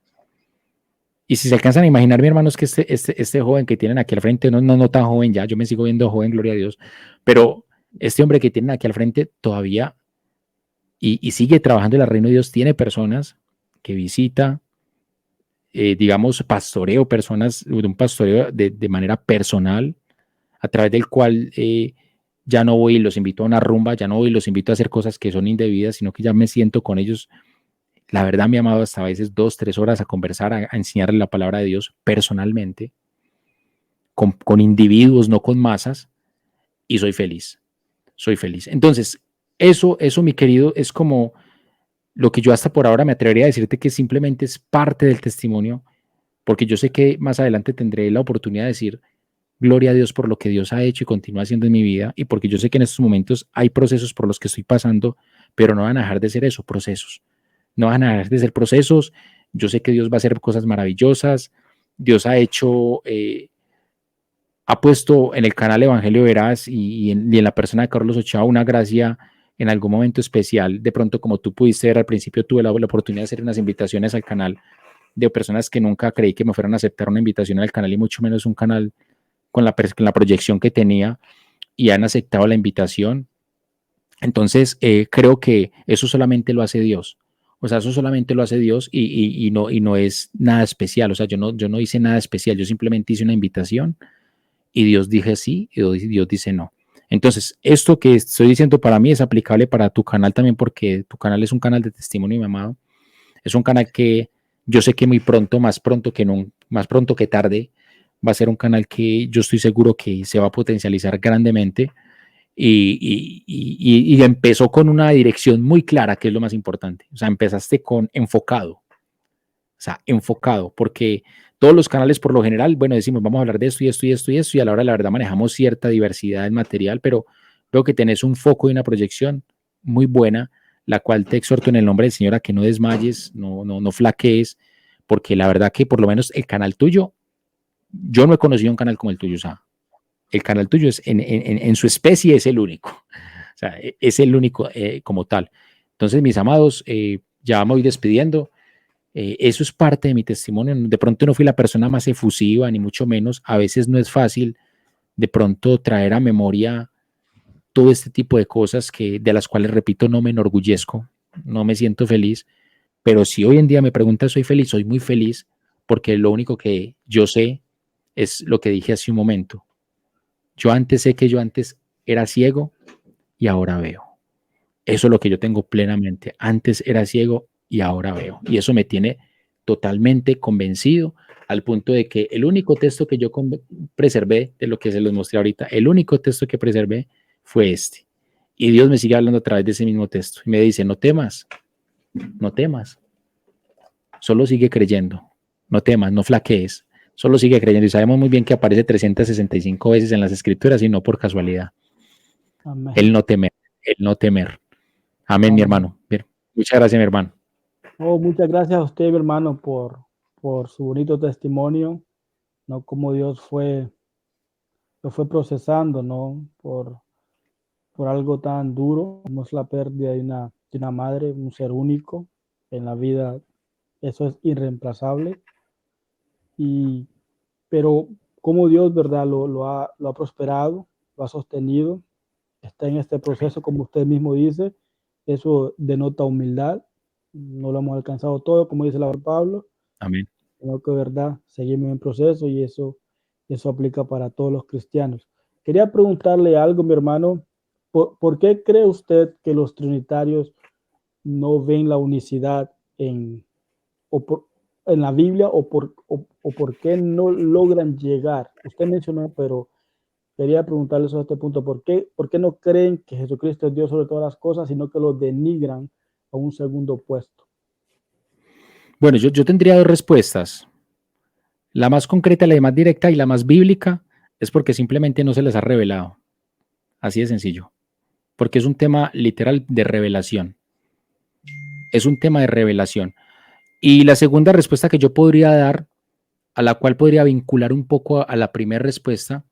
Y si se alcanzan a imaginar, mi hermano, es que este joven que tienen aquí al frente, no tan joven ya, yo me sigo viendo joven, gloria a Dios, pero este hombre que tienen aquí al frente todavía y sigue trabajando en el reino de Dios, tiene personas que visita, digamos, pastoreo, personas de un pastoreo de manera personal, a través del cual ya no voy y los invito a una rumba, ya no voy y los invito a hacer cosas que son indebidas, sino que ya me siento con ellos. La verdad, mi amado, hasta a veces 2, 3 horas a conversar, a enseñarle la palabra de Dios personalmente, con individuos, no con masas, y soy feliz, soy feliz. Entonces, eso, mi querido, es como lo que yo hasta por ahora me atrevería a decirte que simplemente es parte del testimonio, porque yo sé que más adelante tendré la oportunidad de decir, gloria a Dios por lo que Dios ha hecho y continúa haciendo en mi vida, y porque yo sé que en estos momentos hay procesos por los que estoy pasando, pero no van a dejar de ser eso, procesos. No van a dejar de ser procesos. Yo sé que Dios va a hacer cosas maravillosas. Dios ha hecho, ha puesto en el canal Evangelio Veraz y en la persona de Carlos Ochoa una gracia en algún momento especial. De pronto, como tú pudiste ver al principio, tuve la oportunidad de hacer unas invitaciones al canal de personas que nunca creí que me fueran a aceptar una invitación al canal y mucho menos un canal con la proyección que tenía, y han aceptado la invitación. Entonces, creo que eso solamente lo hace Dios. O sea, eso solamente lo hace Dios y no es nada especial. O sea, yo no hice nada especial, yo simplemente hice una invitación y Dios dije sí y Dios dice no. Entonces, esto que estoy diciendo para mí es aplicable para tu canal también, porque tu canal es un canal de testimonio, mi amado. Es un canal que yo sé que muy pronto, más pronto que tarde, va a ser un canal que yo estoy seguro que se va a potencializar grandemente y empezó con una dirección muy clara, que es lo más importante. O sea, empezaste con enfocado, o sea, enfocado, porque todos los canales por lo general, bueno, decimos, vamos a hablar de esto y esto y esto y esto, y a la hora la verdad manejamos cierta diversidad en material, pero veo que tenés un foco y una proyección muy buena, la cual te exhorto en el nombre del Señor a que no desmayes, no flaquees, porque la verdad que por lo menos el canal tuyo, yo no he conocido un canal como el tuyo, o sea, el canal tuyo es en su especie es el único, o sea, es el único como tal. Entonces, mis amados, ya me voy despidiendo. Eso es parte de mi testimonio. De pronto no fui la persona más efusiva, ni mucho menos. A veces no es fácil de pronto traer a memoria todo este tipo de cosas de las cuales, repito, no me enorgullezco, no me siento feliz, pero si hoy en día me preguntas, ¿soy feliz? Soy muy feliz porque lo único que yo sé es lo que dije hace un momento. Yo antes sé que yo antes era ciego y ahora veo. Eso es lo que yo tengo plenamente. Antes era ciego y ahora veo. Y eso me tiene totalmente convencido, al punto de que el único texto que yo preservé, de lo que se los mostré ahorita, el único texto que preservé fue este. Y Dios me sigue hablando a través de ese mismo texto. Y me dice, no temas, no temas, solo sigue creyendo, no temas, no flaquees, solo sigue creyendo. Y sabemos muy bien que aparece 365 veces en las escrituras y no por casualidad. Amén. El no temer, el no temer. Amén, mi hermano. Bien. Muchas gracias, mi hermano. Oh, muchas gracias a usted, mi hermano, por su bonito testimonio, ¿no? Como Dios lo fue procesando, ¿no? Por algo tan duro como es la pérdida de una madre, un ser único en la vida. Eso es irreemplazable. Pero como Dios, ¿verdad? Lo ha prosperado, lo ha sostenido, está en este proceso, como usted mismo dice, eso denota humildad. No lo hemos alcanzado todo, como dice el apóstol Pablo, Amén. sino que, verdad, seguimos en proceso y eso aplica para todos los cristianos. Quería preguntarle algo, mi hermano. ¿Por qué cree usted que los trinitarios no ven la unicidad en la Biblia o por qué no logran llegar? Usted mencionó, pero quería preguntarle sobre este punto. ¿Por qué no creen que Jesucristo es Dios sobre todas las cosas, sino que lo denigran a un segundo puesto? Bueno, yo tendría dos respuestas. La más concreta, la más directa y la más bíblica es porque simplemente no se les ha revelado. Así de sencillo. Porque es un tema literal de revelación. Es un tema de revelación. Y la segunda respuesta que yo podría dar, a la cual podría vincular un poco a la primera respuesta,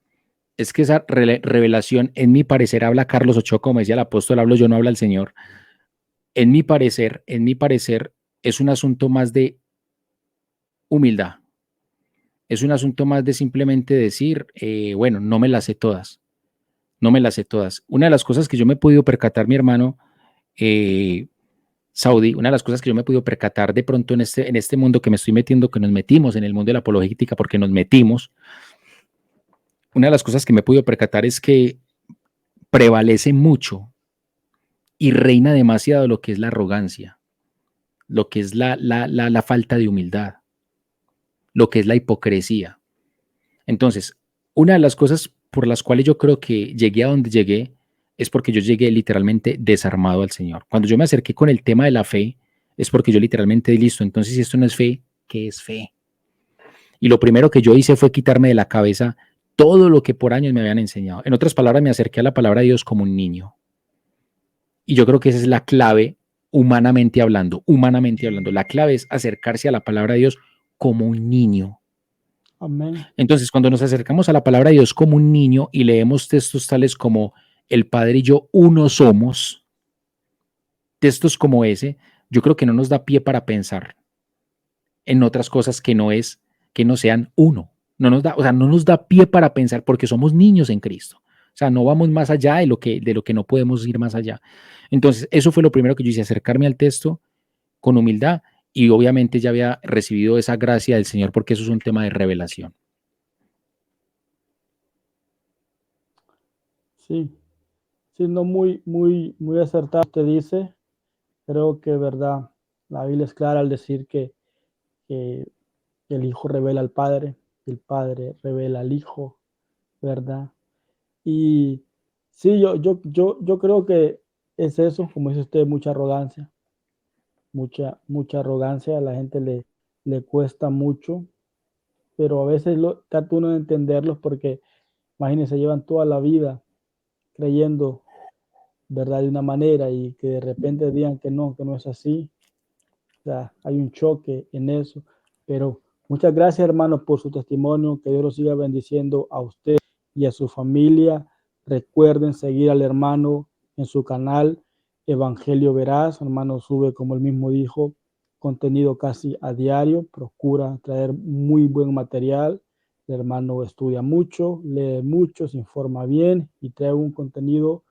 es que esa revelación, en mi parecer, habla Carlos Ochoa, como decía el apóstol, hablo yo, no habla el Señor. En mi parecer, es un asunto más de humildad. Es un asunto más de simplemente decir, bueno, no me las sé todas. No me las sé todas. Una de las cosas que yo me he podido percatar, mi hermano, Saudi, una de las cosas que yo me he podido percatar de pronto en este mundo que me estoy metiendo, que nos metimos en el mundo de la apologética, porque nos metimos, una de las cosas que me he podido percatar es que prevalece mucho y reina demasiado lo que es la arrogancia, lo que es la falta de humildad, lo que es la hipocresía. Entonces, una de las cosas por las cuales yo creo que llegué a donde llegué es porque yo llegué literalmente desarmado al Señor. Cuando yo me acerqué con el tema de la fe, es porque yo literalmente listo. Entonces, si esto no es fe, ¿qué es fe? Y lo primero que yo hice fue quitarme de la cabeza todo lo que por años me habían enseñado. En otras palabras, me acerqué a la palabra de Dios como un niño. Y yo creo que esa es la clave humanamente hablando. Humanamente hablando, la clave es acercarse a la palabra de Dios como un niño. Amén. Entonces, cuando nos acercamos a la palabra de Dios como un niño y leemos textos tales como el Padre y yo uno somos, textos como ese, yo creo que no nos da pie para pensar en otras cosas que no sean uno. No nos da, o sea, no nos da pie para pensar porque somos niños en Cristo. O sea, no vamos más allá de lo que no podemos ir más allá. Entonces, eso fue lo primero que yo hice, acercarme al texto con humildad y obviamente ya había recibido esa gracia del Señor porque eso es un tema de revelación. Sí, sí, no muy acertado usted dice. Creo que, verdad, la Biblia es clara al decir que el Hijo revela al Padre, el Padre revela al Hijo, ¿verdad? Y sí, yo creo que es eso, como dice usted, mucha arrogancia, mucha arrogancia, a la gente le cuesta mucho, pero a veces trata uno de entenderlos porque, imagínense, llevan toda la vida creyendo, ¿verdad?, de una manera y que de repente digan que no es así. O sea, hay un choque en eso, pero muchas gracias, hermanos, por su testimonio. Que Dios los siga bendiciendo a usted y a su familia. Recuerden seguir al hermano en su canal Evangelio Veraz. Hermano sube, como él mismo dijo, contenido casi a diario. Procura traer muy buen material. El hermano estudia mucho, lee mucho, se informa bien y trae un contenido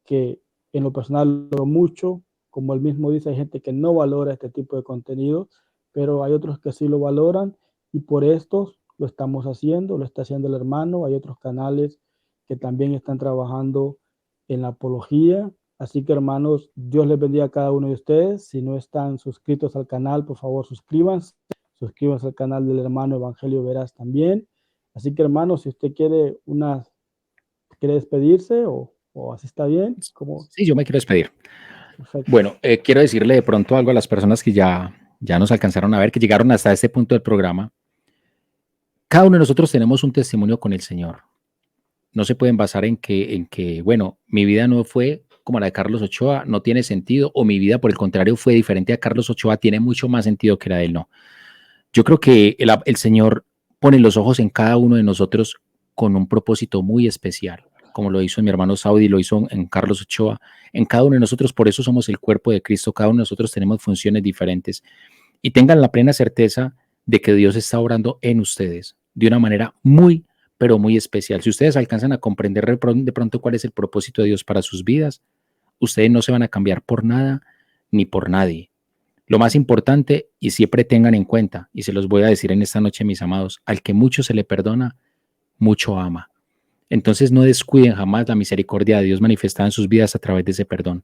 que en lo personal lo mucho. Como él mismo dice, hay gente que no valora este tipo de contenido, pero hay otros que sí lo valoran y por esto lo estamos haciendo, lo está haciendo el hermano. Hay otros canales que también están trabajando en la apología. Así que, hermanos, Dios les bendiga a cada uno de ustedes. Si no están suscritos al canal, por favor suscríbanse suscríbanse al canal del hermano Evangelio Veraz también. Así que, hermano, si usted quiere despedirse o así está bien, como Sí, yo me quiero despedir. perfecto. Bueno, quiero decirle de pronto algo a las personas que ya nos alcanzaron a ver, que llegaron hasta este punto del programa. Cada uno de nosotros tenemos un testimonio con el Señor. No se pueden basar en que, bueno, mi vida no fue como la de Carlos Ochoa, no tiene sentido, o mi vida, por el contrario, fue diferente a Carlos Ochoa, tiene mucho más sentido que la de él, no. Yo creo que el Señor pone los ojos en cada uno de nosotros con un propósito muy especial, como lo hizo en mi hermano Saudi, lo hizo en Carlos Ochoa, en cada uno de nosotros, por eso somos el cuerpo de Cristo, cada uno de nosotros tenemos funciones diferentes y tengan la plena certeza de que Dios está obrando en ustedes de una manera muy, pero muy especial. Si ustedes alcanzan a comprender de pronto cuál es el propósito de Dios para sus vidas, ustedes no se van a cambiar por nada ni por nadie. Lo más importante, y siempre tengan en cuenta, y se los voy a decir en esta noche, mis amados, al que mucho se le perdona, mucho ama. Entonces no descuiden jamás la misericordia de Dios manifestada en sus vidas a través de ese perdón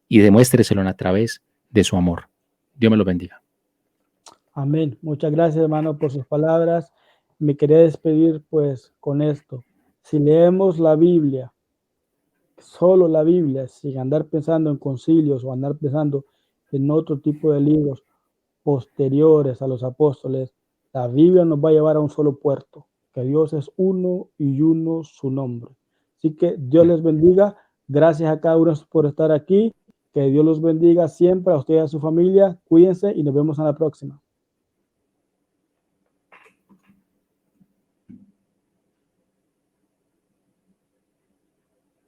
y demuéstreselo a través de su amor. Dios me lo bendiga. Amén. Muchas gracias, hermano, por sus palabras. Me quería despedir pues con esto. Si leemos la Biblia, solo la Biblia, sin andar pensando en concilios o andar pensando en otro tipo de libros posteriores a los apóstoles, la Biblia nos va a llevar a un solo puerto, que Dios es uno y uno su nombre. Así que Dios les bendiga. Gracias a cada uno por estar aquí. Que Dios los bendiga siempre a ustedes y a su familia. Cuídense y nos vemos en la próxima.